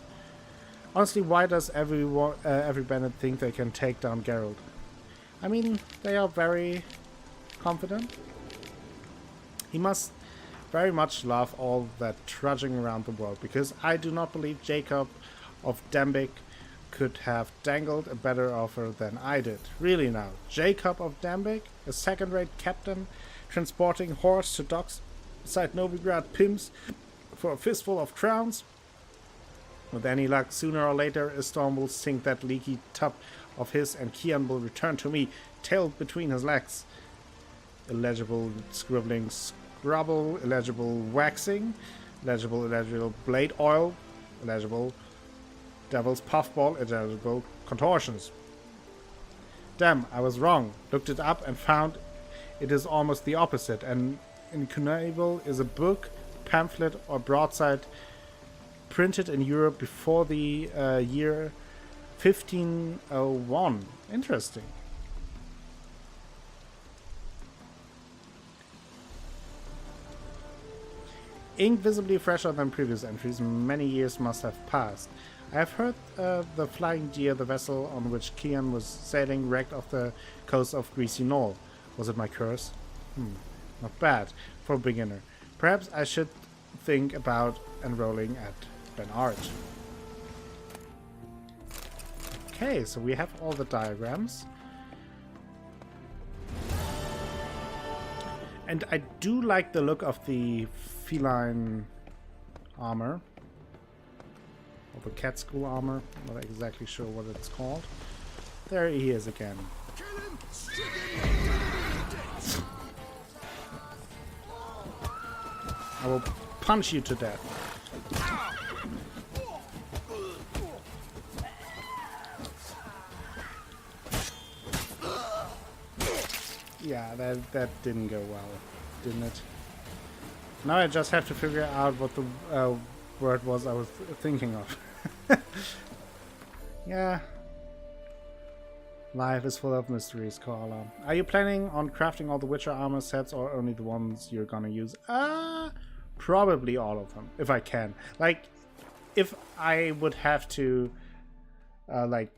A: Honestly, why does every bandit think they can take down Geralt? I mean, they are very confident. He must very much love all that trudging around the world, because I do not believe Jacob of Dambik could have dangled a better offer than I did. Really now, Jacob of Dambik, a second-rate captain, transporting horse to docks beside Novigrad pimps for a fistful of crowns? With any luck, sooner or later, a storm will sink that leaky tub of his, and Kian will return to me, tail between his legs. Illegible scribbling scrabble, illegible waxing, illegible blade oil, illegible devil's puffball, illegible contortions. Damn, I was wrong. Looked it up and found it is almost the opposite. An incunable is a book, pamphlet, or broadside printed in Europe before the year 1501. Interesting. Ink visibly fresher than previous entries. Many years must have passed. I have heard the Flying Deer, the vessel on which Kian was sailing, wrecked off the coast of Greasy Knoll. Was it my curse? Not bad for a beginner. Perhaps I should think about enrolling at Ben Art. Okay, so we have all the diagrams. And I do like the look of the feline armor. Or the cat school armor. I'm not exactly sure what it's called. There he is again. I will punch you to death. Yeah, that didn't go well, didn't it? Now I just have to figure out what the word was I was thinking of. Yeah. Life is full of mysteries, Koala. Are you planning on crafting all the Witcher armor sets or only the ones you're gonna use? Probably all of them, if I can. Like, if I would have to, like,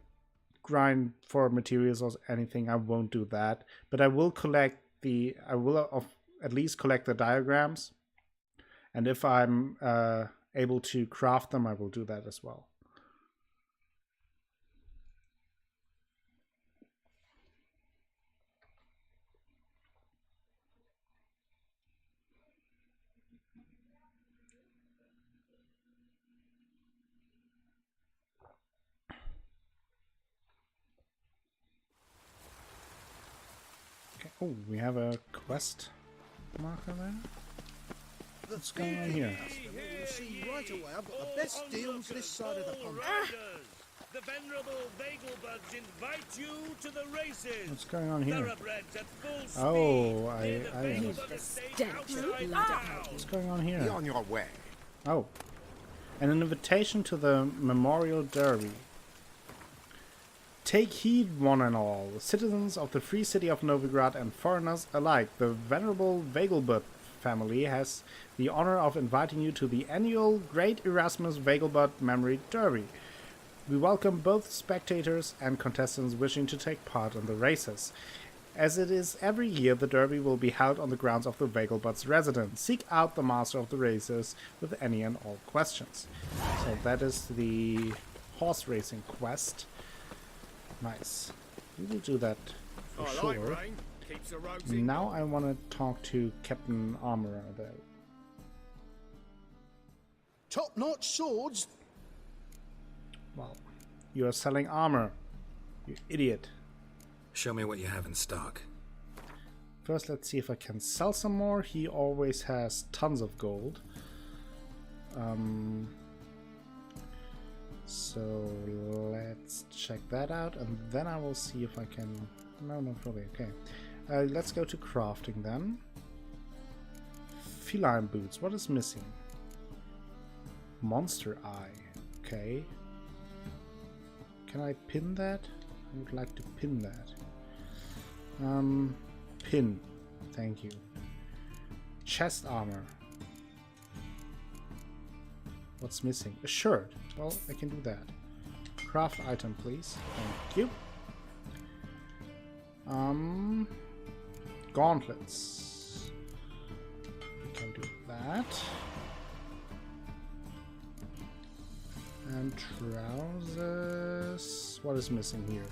A: grind for materials or anything, I won't do that. But I will collect at least collect the diagrams. And if I'm able to craft them, I will do that as well. Okay. Oh, we have a quest marker there. What's going on here?
B: You'll see right away I've got the best deals this side of the pond.
G: The venerable Vagelbuds invite you to the races.
A: What's going on here?
G: Thoroughbreds at full speed.
A: Oh, I
D: Use the stench of blood at
A: What's going on
F: Be
A: here?
F: on your way.
A: Oh. And an invitation to the Memorial Derby. Take heed, one and all, citizens of the free city of Novigrad and foreigners alike. The venerable Vagelbud family has the honor of inviting you to the annual Great Erasmus Vegelbud Memory Derby. We welcome both spectators and contestants wishing to take part in the races. As it is every year, the Derby will be held on the grounds of the Vegelbud's residence. Seek out the master of the races with any and all questions. So that is the horse racing quest. Nice. We will do that for
E: I
A: sure.
E: like rain. Keeps the roads in.
A: Now I want to talk to Captain Armorer though.
B: Top-notch swords?
A: Well, you are selling armor, you idiot.
F: Show me what you have in stock.
A: First, let's see if I can sell some more. He always has tons of gold. So let's check that out, and then I will see if I can... No, not really. Okay. Let's go to crafting then. Feline boots. What is missing? Monster eye. Okay. Can I pin that? I would like to pin that. Pin. Thank you. Chest armor. What's missing? A shirt. Well, I can do that. Craft item, please. Thank you. Gauntlets. We can do that. And trousers. What is missing here?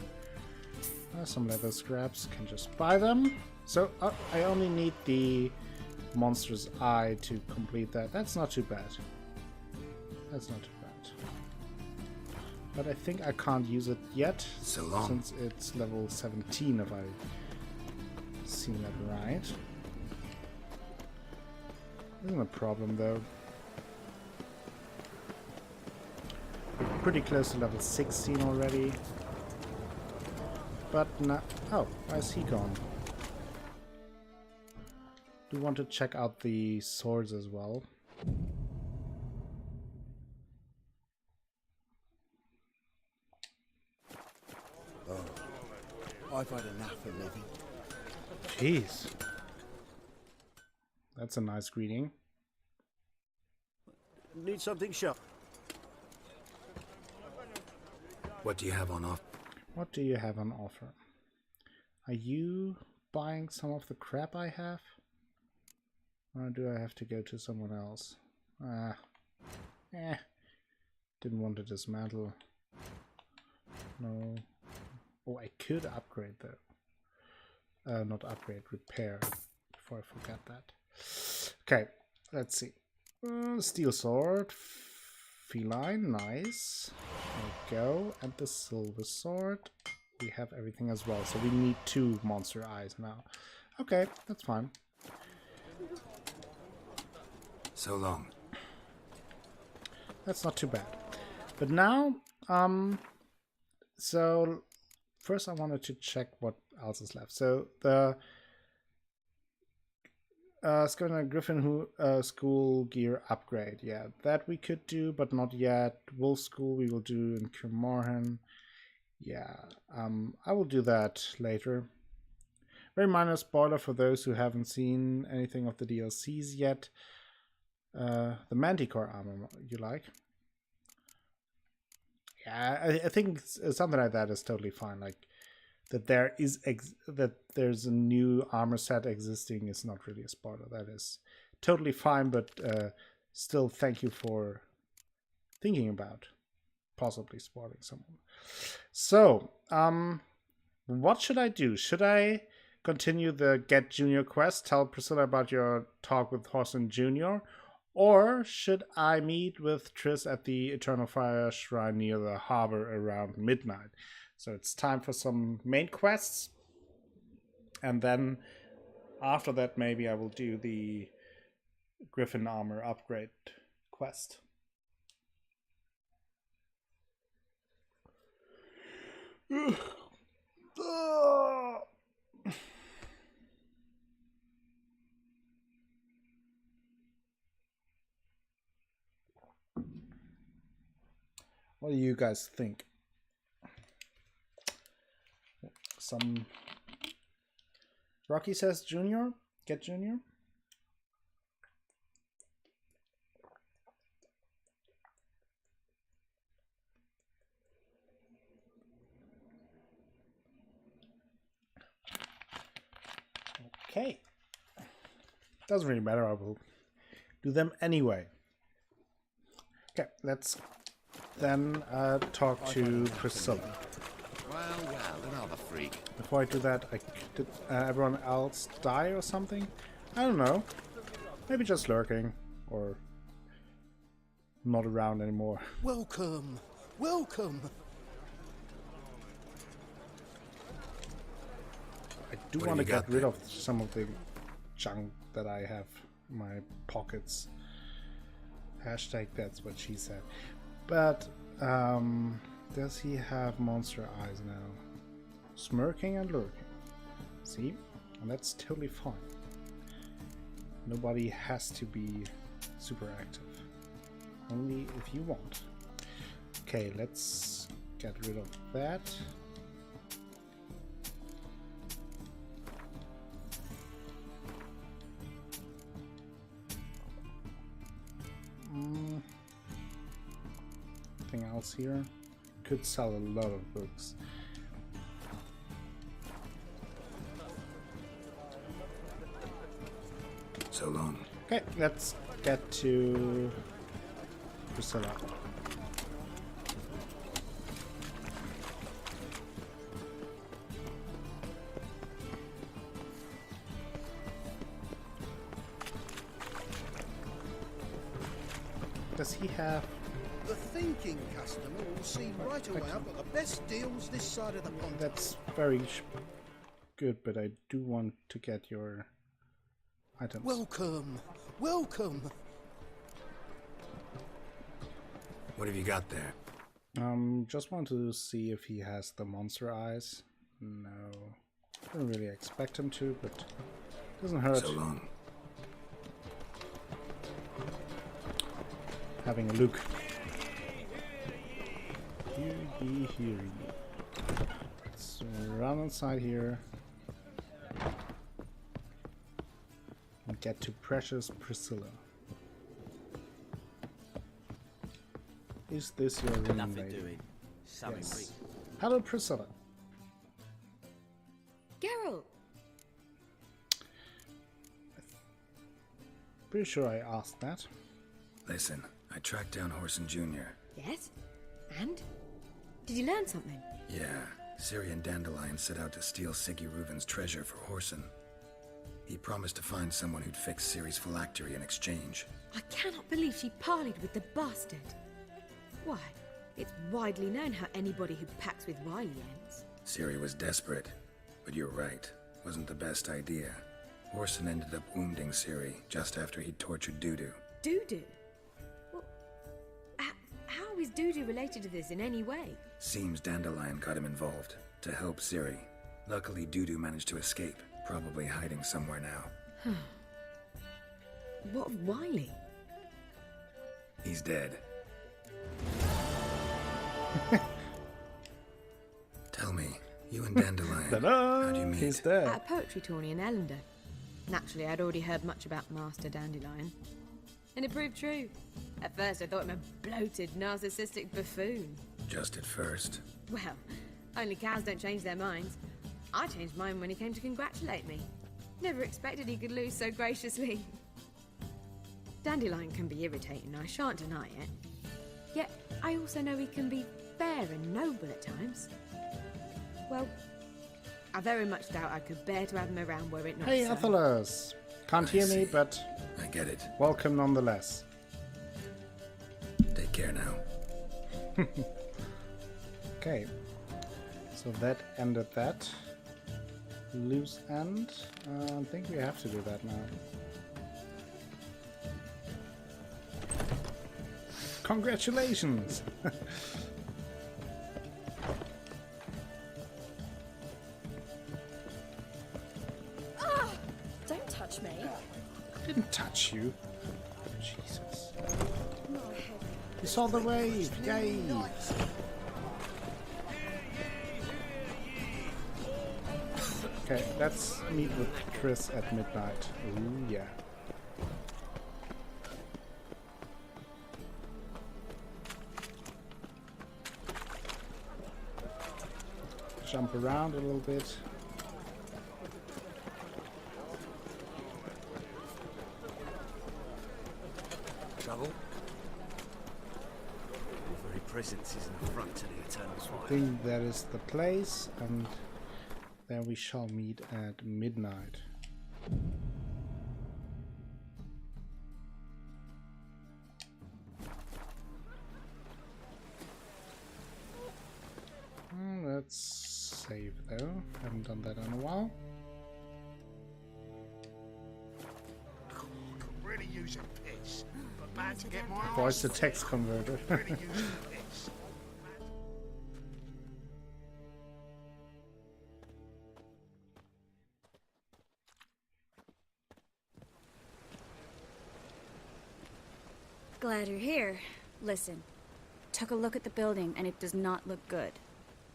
A: Some leather scraps. Can just buy them. So I only need the monster's eye to complete that. That's not too bad. That's not too bad. But I think I can't use it yet.
F: So long.
A: Since it's level 17, if I've seen that right. Isn't a problem though. We're pretty close to level 16 already. But not... Oh, where's he gone? Do want to check out the swords as well.
B: I've had enough of living.
A: Jeez. That's a nice greeting.
B: Need something sharp.
F: What do you have on offer?
A: What do you have on offer? Are you buying some of the crap I have? Or do I have to go to someone else? Didn't want to dismantle. No. Oh, I could upgrade though. Not upgrade, repair. Before I forget that. Okay, let's see. Steel sword. Feline, nice. There we go. And the silver sword. We have everything as well. So we need 2 monster eyes now. Okay, that's fine.
F: So long.
A: That's not too bad. But now, so first I wanted to check what else is left. So the Skyner Griffin school gear upgrade. Yeah, that we could do, but not yet. Wolf school we will do in Kilmorhan. Yeah, I will do that later. Very minor spoiler for those who haven't seen anything of the DLCs yet. The Manticore armor you like? Yeah, I think something like that is totally fine. Like that there is that there's a new armor set existing is not really a spoiler. That is totally fine, but still thank you for thinking about possibly spoiling someone. So, what should I do? Should I continue the Get Junior quest, tell Priscilla about your talk with Horson Jr., or should I meet with Triss at the Eternal Fire Shrine near the harbor around midnight? So it's time for some main quests. And then after that, maybe I will do the Griffin armor upgrade quest. What do you guys think? Some Rocky says Junior? Get Junior? Okay. Doesn't really matter, I will do them anyway. Okay, let's then talk to Priscilla.
B: Well, another freak.
A: Before I do that, did everyone else die or something? I don't know. Maybe just lurking, or not around anymore.
B: Welcome, welcome.
A: I do
F: What
A: want to
F: have you
A: get
F: got
A: rid
F: there?
A: of some of the junk that I have in my pockets. Hashtag that's what she said. But, does he have monster eyes now? Smirking and lurking. See? And that's totally fine. Nobody has to be super active. Only if you want. Okay, let's get rid of that. Anything else here? Could sell a lot of books.
F: So long.
A: Okay, let's get to Priscilla. Does he have...
B: The thinking customer will see right away I've got the best deals this side of the pond.
A: That's very good, but I do want to get your items.
B: Welcome, welcome.
F: What have you got there?
A: Just want to see if he has the monster eyes. No. I don't really expect him to, but doesn't hurt
F: So long.
A: having a look. Hear ye, hear ye. Let's run inside here and get to precious Priscilla. Is this your room,
H: Nothing
A: lady?
H: doing. Something
A: Yes. Hello, Priscilla.
D: Geralt!
A: Pretty sure I asked that.
F: Listen, I tracked down Horson Jr.
D: Yes? And? Did you learn something?
F: Yeah, Ciri and Dandelion set out to steal Siggy Reuven's treasure for Horson. He promised to find someone who'd fix Ciri's phylactery in exchange.
D: I cannot believe she parleyed with the bastard. Why, it's widely known how anybody who packs with wily ends.
F: Ciri was desperate, but you're right. Wasn't the best idea. Horson ended up wounding Ciri just after he'd tortured Dudu.
D: Dudu? Well, how is Dudu related to this in any way?
F: Seems Dandelion got him involved to help Ciri. Luckily, Dudu managed to escape, probably hiding somewhere now.
D: What of Wily?
F: He's dead. Tell me, you and Dandelion,
A: Ta-da!
F: how'd you meet?
A: He's dead.
D: At a poetry tourney in Ellender. Naturally, I'd already heard much about Master Dandelion. And it proved true. At first, I thought him a bloated, narcissistic buffoon.
F: Just at first.
D: Well, only cows don't change their minds. I changed mine when he came to congratulate me. Never expected he could lose so graciously. Dandelion can be irritating, I shan't deny it. Yet, I also know he can be fair and noble at times. Well, I very much doubt I could bear to have him around were it not
A: Hey,
D: so.
A: Athelas. Can't hear me,
F: see.
A: but
F: I get it.
A: welcome nonetheless.
F: Take care now.
A: Okay. So that ended that. Loose end. I think we have to do that now. Congratulations!
C: Don't touch me.
A: Didn't touch you. Jesus. You saw the wave! Yay! Okay, let's meet with Chris at midnight. Ooh, yeah. Jump around a little bit.
E: presence is an affront to the eternal
A: I
E: fire.
A: think that is the place, and there we shall meet at midnight. Let's save though. Haven't done that in a while.
B: Could really use a piss. But man, to get my
A: Voice to text converter.
B: really use a piss.
H: Glad you're here. Listen, took a look at the building and it does not look good.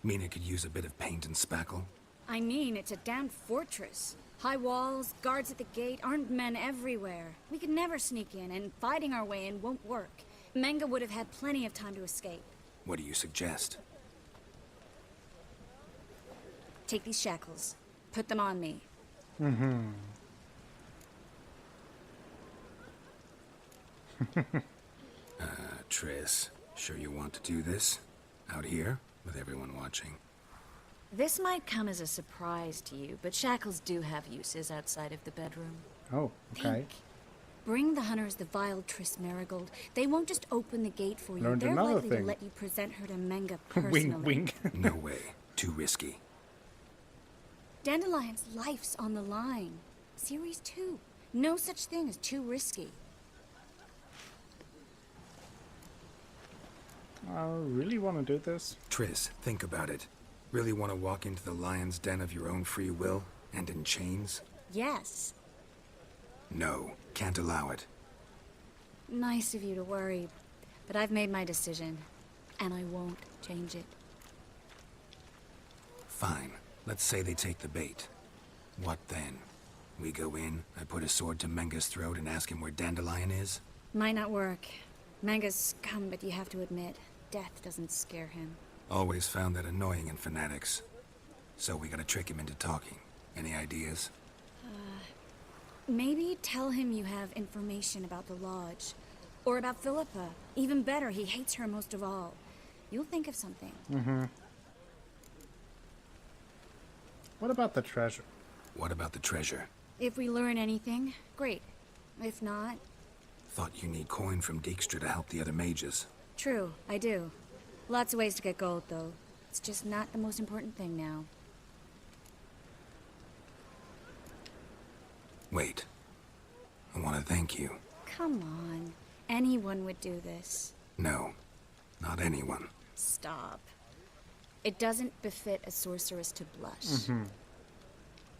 F: Mina could use a bit of paint and spackle.
H: I mean, it's a damn fortress. High walls, guards at the gate, armed men everywhere. We could never sneak in, and fighting our way in won't work. Menge would have had plenty of time to escape.
F: What do you suggest?
H: Take these shackles. Put them on me.
F: Triss, sure you want to do this? Out here, with everyone watching?
H: This might come as a surprise to you, but shackles do have uses outside of the bedroom.
A: Oh, okay.
H: Think. Bring the hunters the vile Triss Marigold. They won't just open the gate for you.
A: Learned
H: They're
A: another
H: likely
A: thing.
H: to let you present her to Menge personally.
A: Wink, wink.
F: No way. Too risky.
H: Dandelion's life's on the line. Series 2. No such thing as too risky.
A: I really want to do this.
F: Triss, think about it. Really want to walk into the lion's den of your own free will, and in chains?
H: Yes.
F: No, can't allow it.
H: Nice of you to worry, but I've made my decision, and I won't change it.
F: Fine. Let's say they take the bait. What then? We go in, I put a sword to Menge's throat and ask him where Dandelion is?
H: Might not work. Menge's scum, but you have to admit, death doesn't scare him.
F: Always found that annoying in fanatics. So we gotta trick him into talking. Any ideas?
H: Maybe tell him you have information about the Lodge. Or about Philippa. Even better, he hates her most of all. You'll think of something.
A: What about the treasure?
F: What about the treasure?
H: If we learn anything, great. If not,
F: Thought you need coin from Dijkstra to help the other mages.
H: true, I do. Lots of ways to get gold, though. It's just not the most important thing now.
F: Wait. I want to thank you.
H: Come on. Anyone would do this.
F: No, not anyone.
H: Stop. It doesn't befit a sorceress to blush.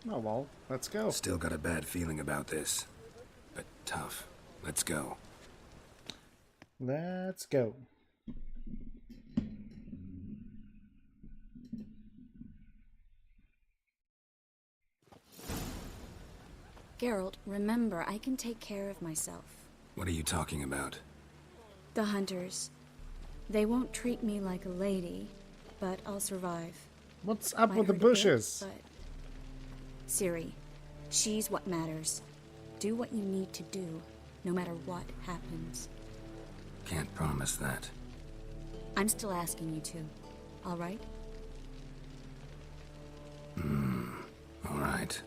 A: Oh well, let's go.
F: Still got a bad feeling about this. But tough. Let's go.
A: Let's go.
H: Geralt, remember, I can take care of myself.
F: What are you talking about?
H: The hunters. They won't treat me like a lady, but I'll survive.
A: What's up
H: Might
A: with the
H: hurt a bit,
A: bushes?
H: but... Ciri, she's what matters. Do what you need to do, no matter what happens.
F: Can't promise that.
H: I'm still asking you to. All right?
F: All right.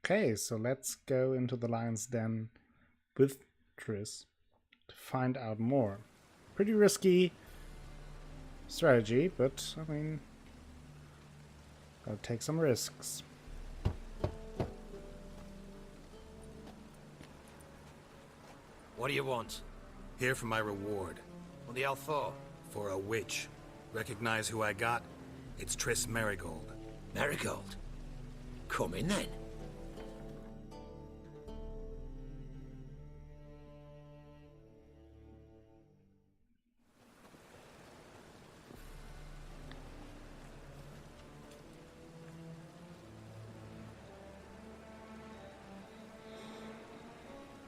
A: Okay, so let's go into the lion's den with Triss to find out more. Pretty risky strategy, but I mean, gotta take some risks.
E: What do you want?
F: Here for my reward.
E: What the hell for?
F: For a witch. Recognize who I got? It's Triss Marigold.
E: Marigold. Come in then.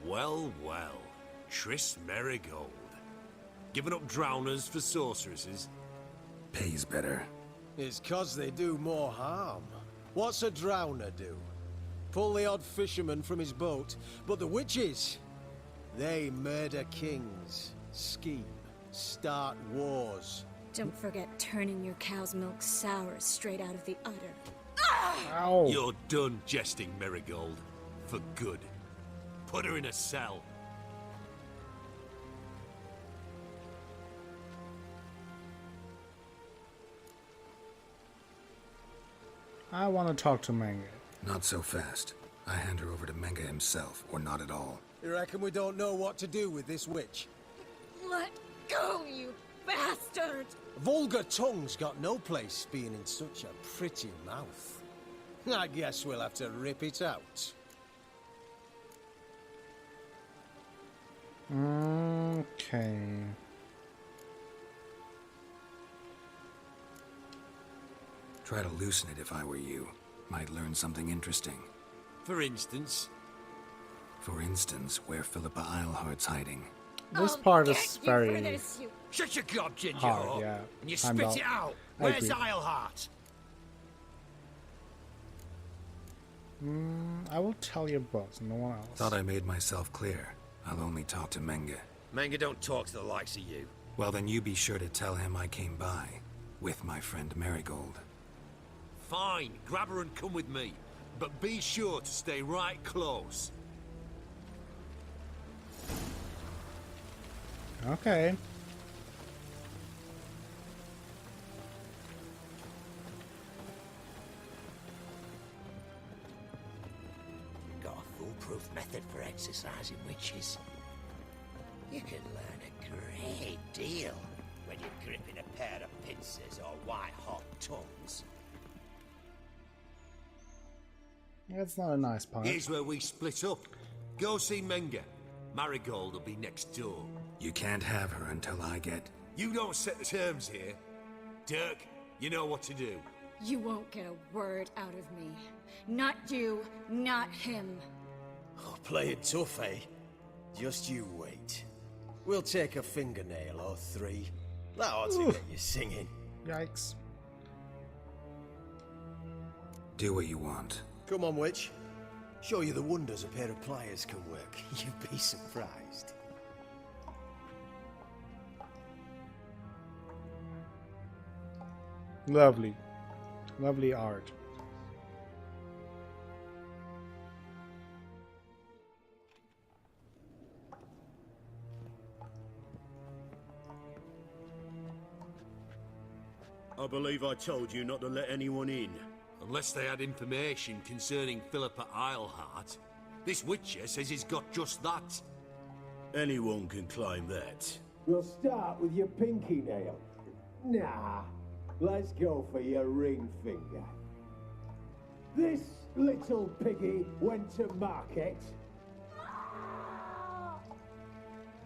E: Well, well. Triss Marigold. Giving up drowners for sorceresses?
F: Pays better.
I: It's 'cause they do more harm. What's a drowner do? Pull the odd fisherman from his boat. But the witches, they murder kings, scheme, start wars.
H: Don't forget turning your cow's milk sour straight out of the udder.
A: Ow.
E: You're done jesting, Marigold. For good. Put her in a cell.
A: I want to talk to Menge.
F: Not so fast. I hand her over to Menge himself, or not at all.
I: You reckon we don't know what to do with this witch?
H: Let go, you bastard!
I: Vulgar tongue's got no place being in such a pretty mouth. I guess we'll have to rip it out.
A: Okay.
F: Try to loosen it if I were you. Might learn something interesting.
E: For instance,
F: For instance, where Philippa Eilhart's hiding.
A: This
H: I'll
A: part
H: get
A: is
H: you
A: very
H: for this, you-
E: shut your gob, Ginger.
A: hard, yeah.
E: And you
A: I'm
E: spit
A: not-
E: it out.
A: I
E: Where's
A: agree.
E: Eilhart?
A: I will tell your boss, no one else.
F: Thought I made myself clear. I'll only talk to Menge.
E: Menge don't talk to the likes of you.
F: Well, then you be sure to tell him I came by. With my friend Marigold.
E: Fine, grab her and come with me. But be sure to stay right close.
A: Okay.
C: Got a foolproof method for exercising witches. You can learn a great deal when you're gripping a pair of pincers or white-hot tongues.
A: That's not a nice part.
E: Here's where we split up. Go see Menge. Marigold will be next door.
F: You can't have her until I get...
E: You don't set the terms here. Dirk, you know what to do.
H: You won't get a word out of me. Not you, not him.
I: Oh, play it tough, eh? Just you wait. We'll take a fingernail or three. That ought to get you singing.
A: Yikes.
F: Do what you want.
I: Come on, witch. Show you the wonders a pair of pliers can work. You'd be surprised.
A: Lovely. Lovely art.
G: I believe I told you not to let anyone in.
E: Unless they had information concerning Philippa Eilhart. This Witcher says he's got just that.
G: Anyone can claim that.
J: We'll start with your pinky nail. Nah, let's go for your ring finger. This little piggy went to market.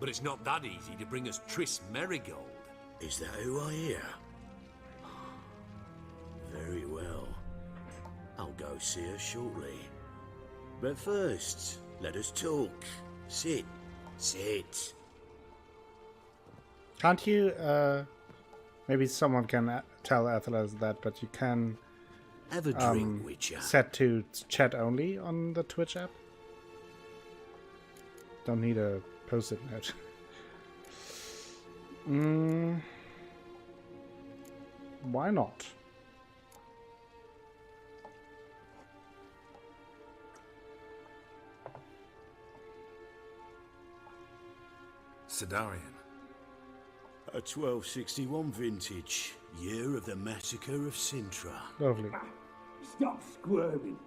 E: But it's not that easy to bring us Triss Marigold.
G: Is that who I hear? Very well. I'll go see her shortly. But first, let us talk. Sit. Sit.
A: Can't you, maybe someone can tell Athelas that, but you can
G: Have a drink, Witcher.
A: set to chat only on the Twitch app? Don't need a post-it note. Why not?
F: Sidarian.
G: A 1261 vintage, year of the massacre of Sintra.
A: Lovely.
J: Stop squirming.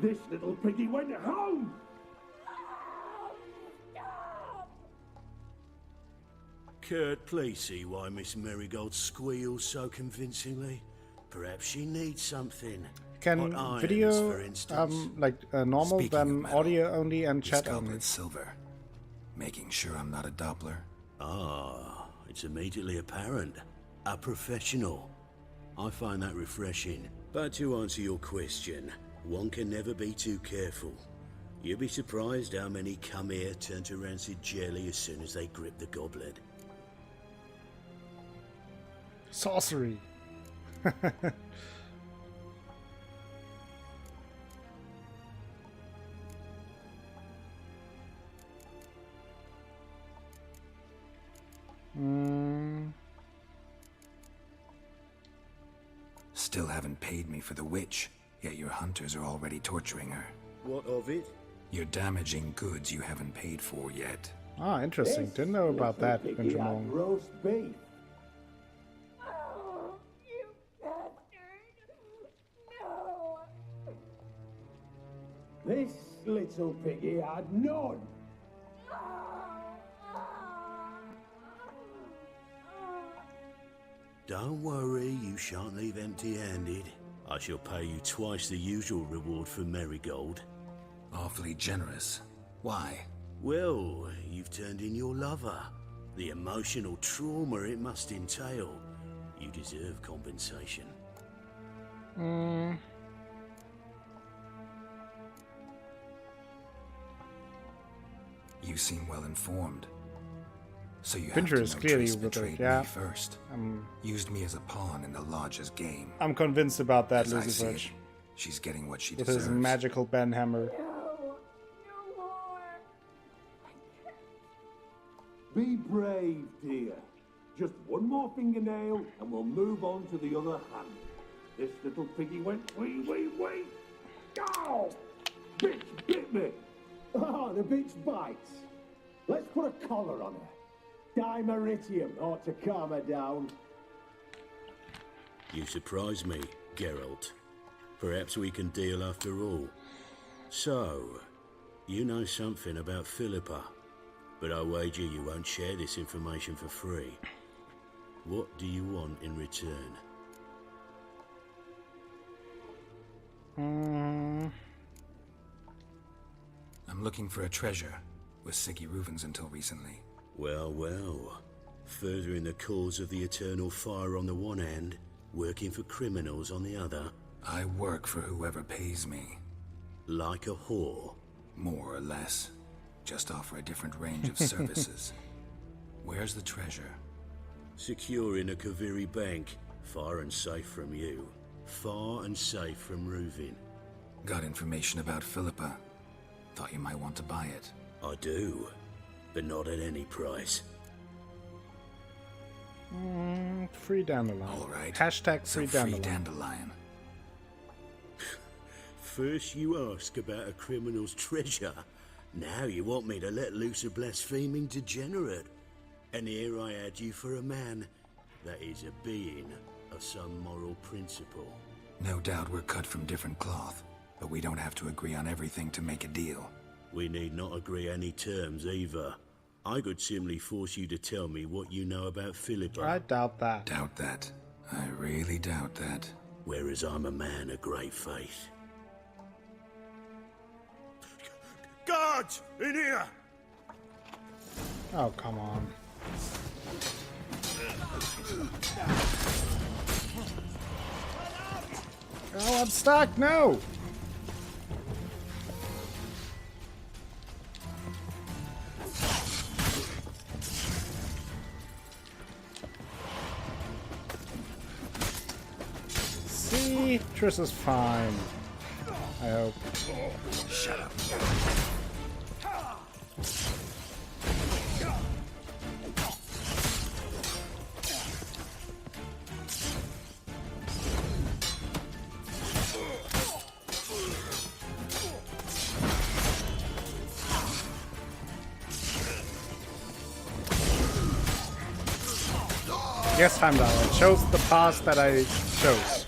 J: This little piggy went home.
G: Kurt, please see why Miss Marigold squeals so convincingly. Perhaps she needs something.
A: Can
G: Hot irons,
A: video,
G: for instance.
A: like normal,
F: Speaking
A: then
F: of metal,
A: audio only and
F: This
A: chat only?
F: goblet's silver. Making sure I'm not a Doppler.
G: Ah, it's immediately apparent. A professional. I find that refreshing. But to answer your question, one can never be too careful. You'd be surprised how many come here turn to rancid jelly as soon as they grip the goblet.
A: Sorcery.
F: Still haven't paid me for the witch, yet your hunters are already torturing her.
G: What of it?
F: You're damaging goods you haven't paid for yet.
A: Ah, interesting. Didn't know about that,
J: Piggy had
A: Benjamin.
J: roast beef.
H: Oh, you bastard! No!
J: This little piggy had none.
G: Don't worry, you shan't leave empty-handed. I shall pay you twice the usual reward for Marigold.
F: Awfully generous. Why?
G: Well, you've turned in your lover. The emotional trauma it must entail. You deserve compensation.
F: You seem well informed. So you
A: Pinter
F: have
A: is
F: to know
A: clearly
F: Triss
A: with it,
F: betrayed
A: yeah.
F: me first. Used me as a pawn in the Lodge's game.
A: I'm convinced about that,
F: As I see
A: Lucifer.
F: it, she's getting what she
A: With
F: deserves.
A: his magical Ben Hammer.
H: No more!
J: Be brave, dear. Just one more fingernail and we'll move on to the other hand. This little piggy went wee. Ow! Bitch bit me! Oh, the bitch bites. Let's put a collar on her. Dimeritium ought to calm her down.
G: You surprise me, Geralt. Perhaps we can deal after all. So, you know something about Philippa, but I wager you won't share this information for free. What do you want in return?
F: I'm looking for a treasure. Was Siggy Reuven's until recently.
G: Well, well. Furthering the cause of the eternal fire on the one hand, working for criminals on the other.
F: I work for whoever pays me.
G: Like a whore.
F: More or less. Just offer a different range of services. Where's the treasure?
G: Secure in a Kaviri bank, far and safe from you. Far and safe from Reuven.
F: Got information about Philippa. Thought you might want to buy it.
G: I do, but not at any price.
A: Free dandelion.
F: All right.
A: Hashtag
F: So
A: free
F: free
A: dandelion.
F: dandelion.
G: First you ask about a criminal's treasure. Now you want me to let loose a blaspheming degenerate. And here I add you for a man that is a being of some moral principle.
F: No doubt we're cut from different cloth, but we don't have to agree on everything to make a deal.
G: We need not agree any terms either. I could simply force you to tell me what you know about Philippa.
A: I doubt that.
F: Doubt that. I really doubt that.
G: Whereas I'm a man of great faith. Guards! In here!
A: Oh, come on. Oh, I'm stuck! No! See? Triss is fine. I hope.
F: Shut up.
A: Yes, Heimdall. I chose the path that I chose.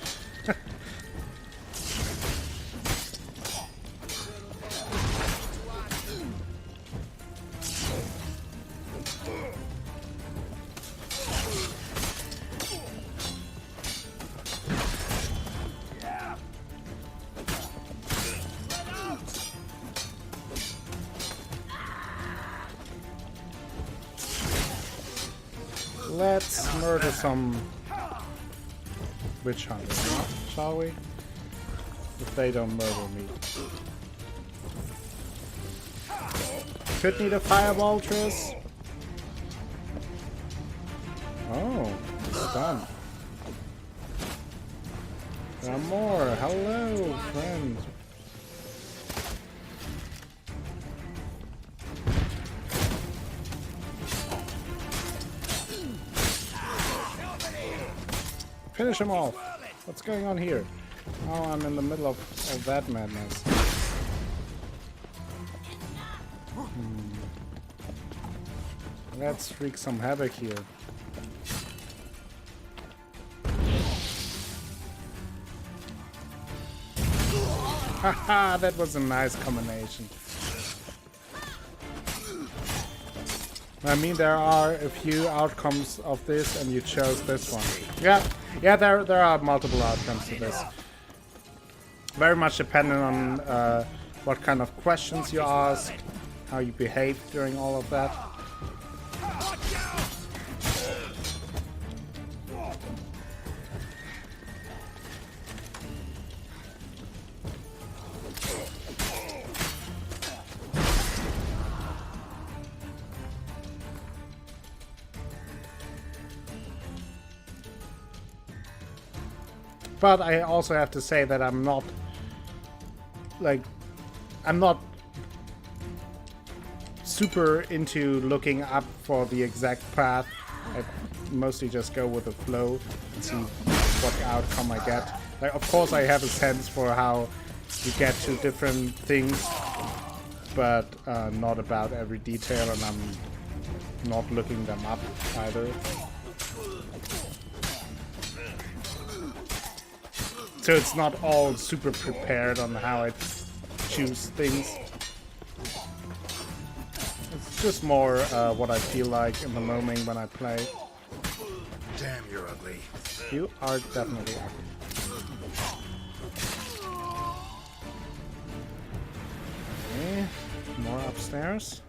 A: Let's murder some witch hunters, huh? Shall we? If they don't murder me. Could need a fireball, Triss. Oh, it's done. There are more. Hello, friend. Finish him off. What's going on here? Oh, I'm in the middle of that madness. Let's wreak some havoc here. Haha, that was a nice combination. I mean, there are a few outcomes of this, and you chose this one. Yeah, there are multiple outcomes to this. Very much dependent on what kind of questions you ask, how you behave during all of that. But I also have to say that I'm not super into looking up for the exact path. I mostly just go with the flow and see what outcome I get. Like, of course I have a sense for how you get to different things, but not about every detail, and I'm not looking them up either. So it's not all super prepared on how I choose things. It's just more what I feel like in the moment when I play.
F: Damn, you're ugly.
A: You are definitely ugly. Okay, more upstairs.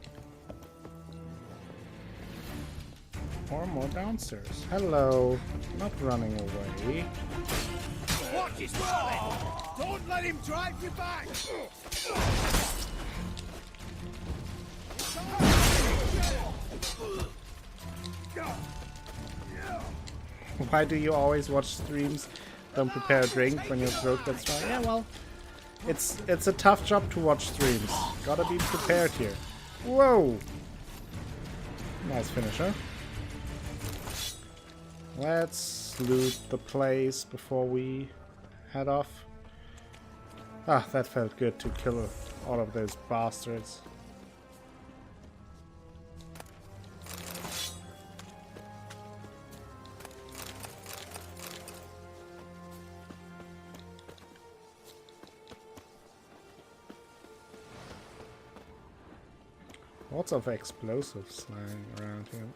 A: Or more downstairs. Hello. Not running away.
B: Watch his swirling! Don't let him drive you back!
A: Why do you always watch streams? Don't prepare a drink when your throat gets dry. Yeah, well, it's a tough job to watch streams. Gotta be prepared here. Whoa! Nice finisher. Let's loot the place before we head off. Ah, that felt good to kill all of those bastards. Lots of explosives lying around here.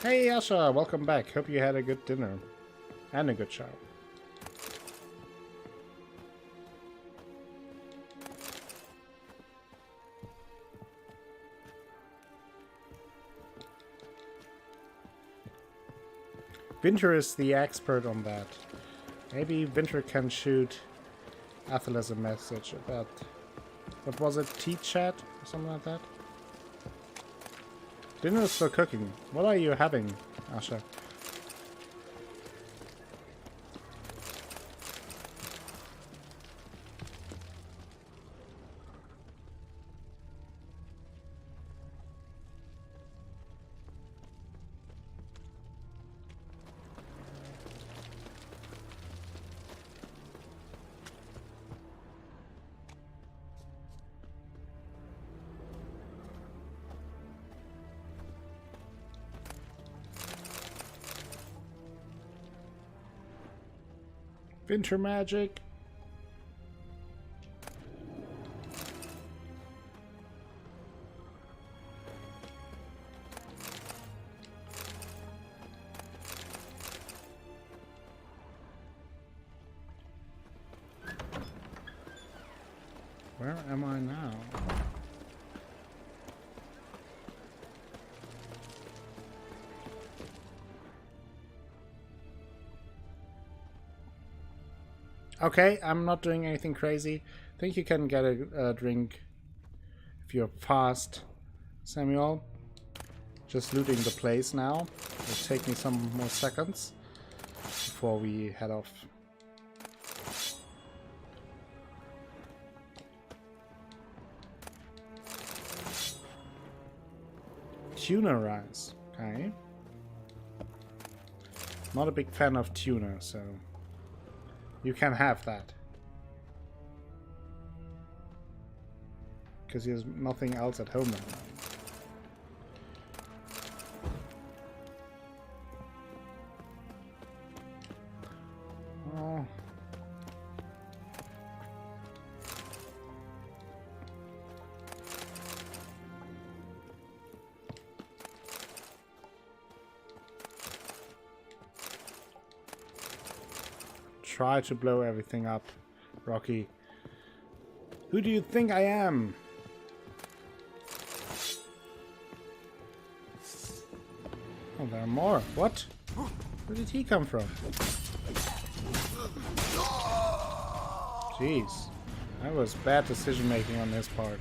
A: Hey Asha, welcome back. Hope you had a good dinner. And a good shower. Winter is the expert on that. Maybe Winter can shoot Atlas a message about... What was it? Tea chat? Or something like that? Dinner is still cooking. What are you having, Asha? Winter magic. Where am I now? Okay, I'm not doing anything crazy. I think you can get a drink if you're fast, Samuel. Just looting the place now. It'll take me some more seconds. before we head off. Tuna rice. Okay. Not a big fan of tuna, so you can have that. Because he has nothing else at home right now. Oh. Try to blow everything up, Rocky. Who do you think I am? Oh, there are more. What? Where did he come from? Jeez. That was bad decision making on his part.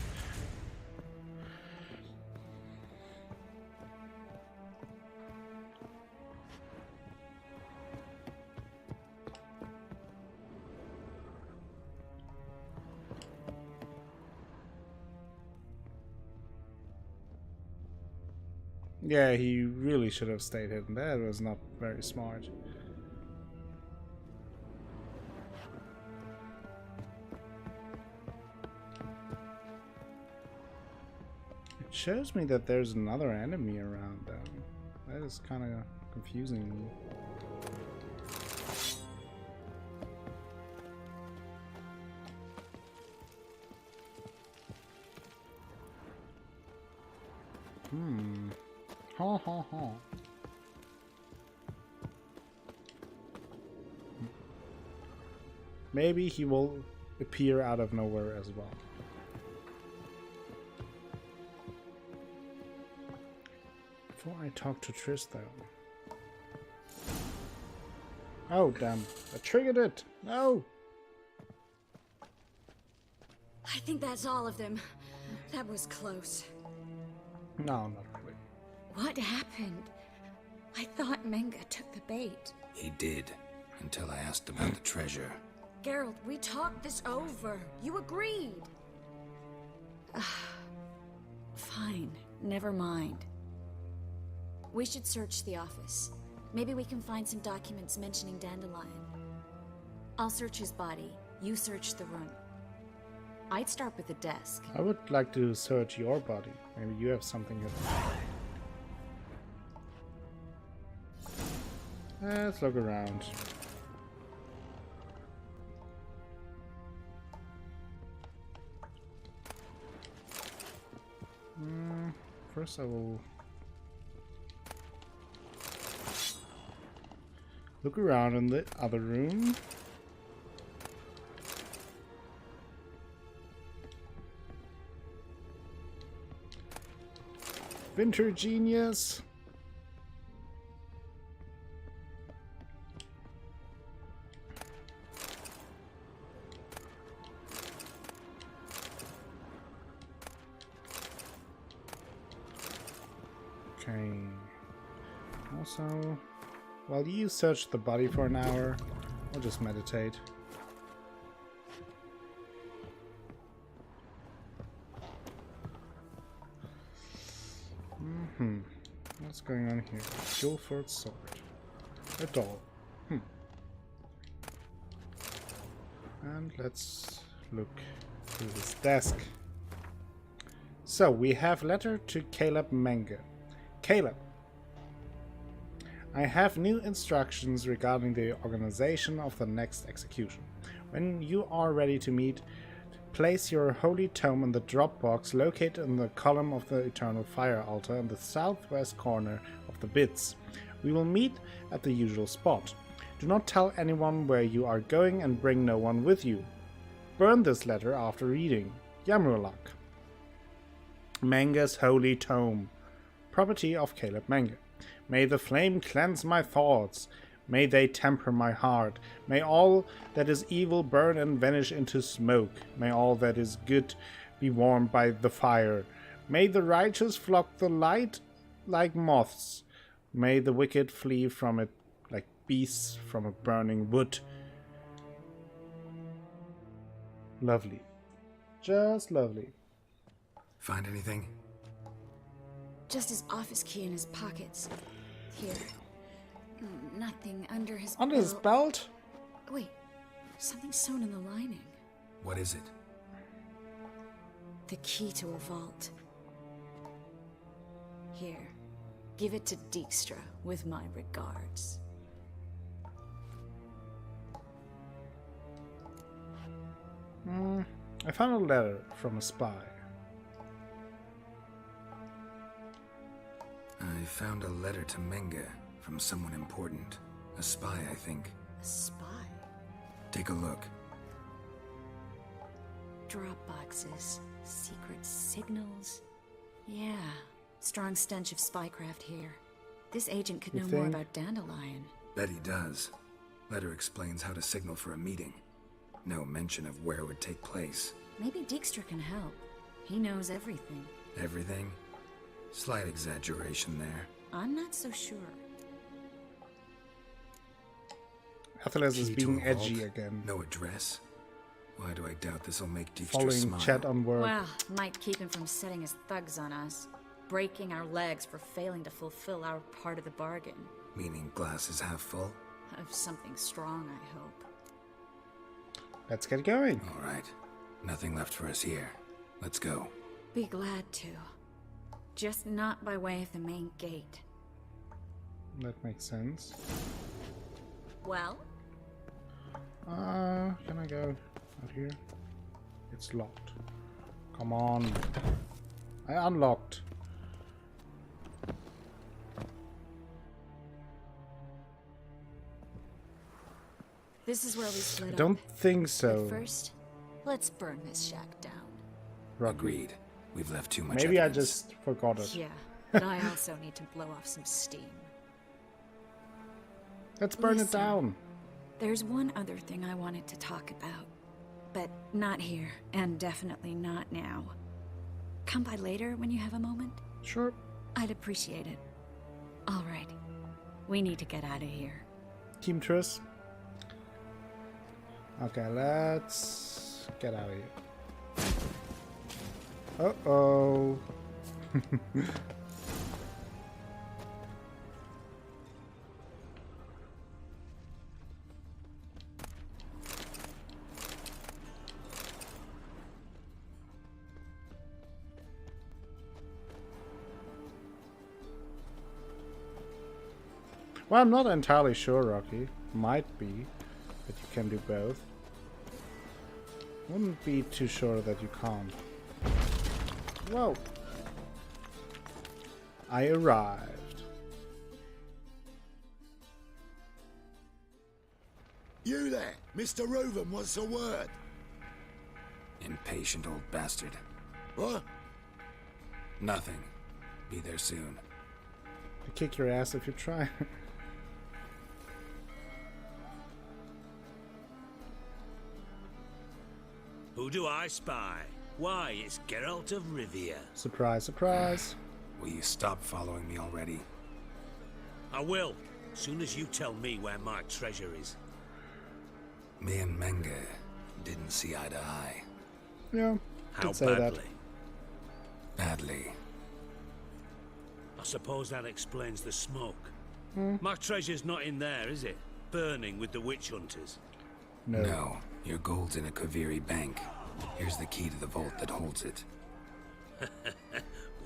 A: Yeah, he really should have stayed hidden. That was not very smart. It shows me that there's another enemy around though. That is kind of confusing me. Ha ha ha. Maybe he will appear out of nowhere as well. Before I talk to Triss though. Oh damn, I triggered it! No!
H: I think that's all of them. That was close.
A: No, not really.
H: What happened? I thought Menge took the bait.
F: He did, until I asked about the treasure.
H: Geralt, we talked this over. You agreed. Fine, never mind. We should search the office. Maybe we can find some documents mentioning Dandelion. I'll search his body. You search the room. I'd start with the desk.
A: I would like to search your body. Maybe you have something hidden. Let's look around. First I will look around in the other room. Winter Genius. Okay. Also, while you search the body for an hour, I'll just meditate. What's going on here? Guilford's sword. A doll. And let's look through this desk. So we have letter to Caleb Menge. Caleb, I have new instructions regarding the organization of the next execution. When you are ready to meet, place your holy tome in the drop box located in the column of the Eternal Fire altar in the southwest corner of the bits. We will meet at the usual spot. Do not tell anyone where you are going and bring no one with you. Burn this letter after reading. Yamrulak. Menge's holy tome. Property of Caleb Menge. May the flame cleanse my thoughts. May they temper my heart. May all that is evil burn and vanish into smoke. May all that is good be warmed by the fire. May the righteous flock the light like moths. May the wicked flee from it like beasts from a burning wood. Lovely. Just lovely.
F: Find anything?
H: Just his office key in his pockets. Here. Nothing under his
A: Under his belt?
H: Wait, something sewn in the lining.
F: What is it?
H: The key to a vault. Here, give it to Dijkstra with my regards.
A: I found a letter from a spy.
F: I found a letter to Menge from someone important. A spy, I think.
H: A spy?
F: Take a look.
H: Drop boxes, secret signals. Yeah, strong stench of spycraft here. This agent could know more about Dandelion.
F: Bet he does. Letter explains how to signal for a meeting. No mention of where it would take place.
H: Maybe Dijkstra can help. He knows everything.
F: Everything? Slight exaggeration there.
H: I'm not so sure.
A: Athalas is
F: Key to
A: being
F: a vault,
A: edgy again.
F: No address? Why do I doubt this'll make Dijkstra
A: Following
F: smile?
A: chat on work.
H: Well, might keep him from setting his thugs on us. Breaking our legs for failing to fulfill our part of the bargain.
F: Meaning glass is half full?
H: Of something strong, I hope.
A: Let's get going.
F: All right. Nothing left for us here. Let's go.
H: Be glad to. Just not by way of the main gate.
A: That makes sense.
H: Well?
A: Can I go out here? It's locked. Come on. I unlocked.
H: This is where we split
A: I
H: up.
A: don't think so.
H: But first, let's burn this shack down.
F: Agreed. We've left too much
A: Maybe
F: evidence.
A: I just forgot it.
H: Yeah, but I also need to blow off some steam.
A: Let's burn it
H: Listen.
A: down.
H: There's one other thing I wanted to talk about. But not here, and definitely not now. Come by later when you have a moment?
A: Sure.
H: I'd appreciate it. All right. We need to get out of here.
A: Team Triss. Okay, let's get out of here. Uh-oh. Well, I'm not entirely sure, Rocky. Might be that you can do both. Wouldn't be too sure that you can't. Whoa. I arrived.
K: You there, Mr. Reuven wants a word.
F: Impatient old bastard.
K: What?
F: Nothing. Be there soon.
A: I kick your ass if you try.
E: Who do I spy? Why, it's Geralt of Rivia.
A: Surprise, surprise.
F: Will you stop following me already?
E: I will, soon as you tell me where my treasure is.
F: Me and Menge didn't see eye to eye.
A: Yeah,
E: How
A: could say
E: badly?
F: Badly.
E: I suppose that explains the smoke. My treasure's not in there, is it? Burning with the witch hunters.
A: that. No.
F: No, your gold's in a Kaviri bank. Here's the key to the vault that holds it.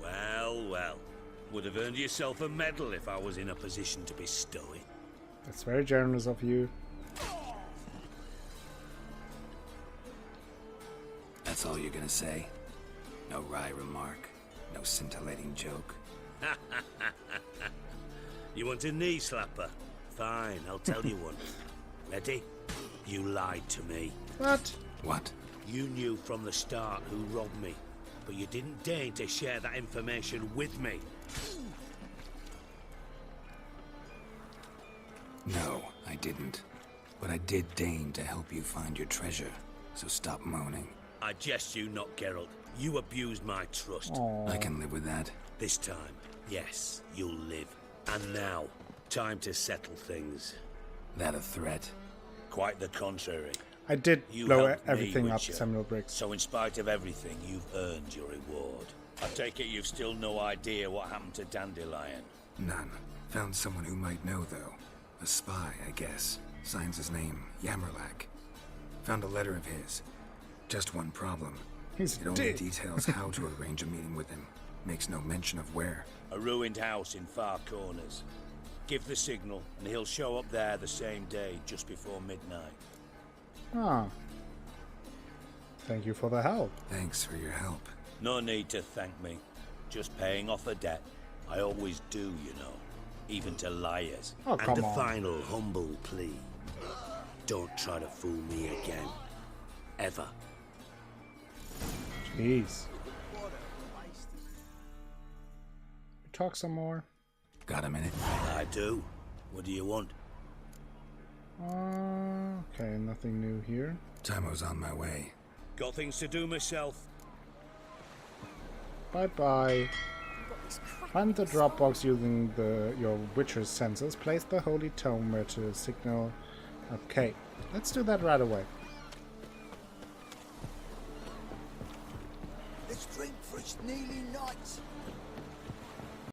E: Well, well. Would have earned yourself a medal if I was in a position to bestow it.
A: That's very generous of you.
F: That's all you're gonna say? No wry remark? No scintillating joke?
E: You want a knee slapper? Fine, I'll tell you one. Ready? You lied to me.
A: What?
F: What?
E: You knew from the start who robbed me, but you didn't deign to share that information with me.
F: No, I didn't. But I did deign to help you find your treasure, so stop moaning.
E: I jest you not, Geralt. You abused my trust.
A: Aww.
F: I can live with that.
E: This time, yes, you'll live. And now, time to settle things.
F: That a threat?
C: Quite the contrary.
A: I did
C: You
A: blow
C: helped me,
A: everything up,
C: Witcher.
A: Samuel Briggs.
C: So in spite of everything, you've earned your reward. I take it you've still no idea what happened to Dandelion.
F: None. Found someone who might know, though. A spy, I guess. Signs his name, Yammerlack. Found a letter of his. Just one problem.
A: He's
F: It only
A: dead.
F: details how to arrange a meeting with him. Makes no mention of where.
C: A ruined house in Far Corners. Give the signal, and he'll show up there the same day, just before midnight.
A: Ah. Thank you for the help.
F: Thanks for your help.
C: No need to thank me. Just paying off a debt. I always do, you know. Even to liars.
A: Oh,
G: And
A: come
G: a
A: on.
G: final humble plea. Don't try to fool me again. Ever.
A: Jeez. Talk some more.
F: Got a minute?
C: I do. What do you want?
A: Okay, nothing new here.
F: Timo's on my way.
C: Got things to do myself.
A: Bye-bye. Find the Dropbox using your Witcher's sensors. Place the Holy Tome where to signal. Okay, let's do that right away.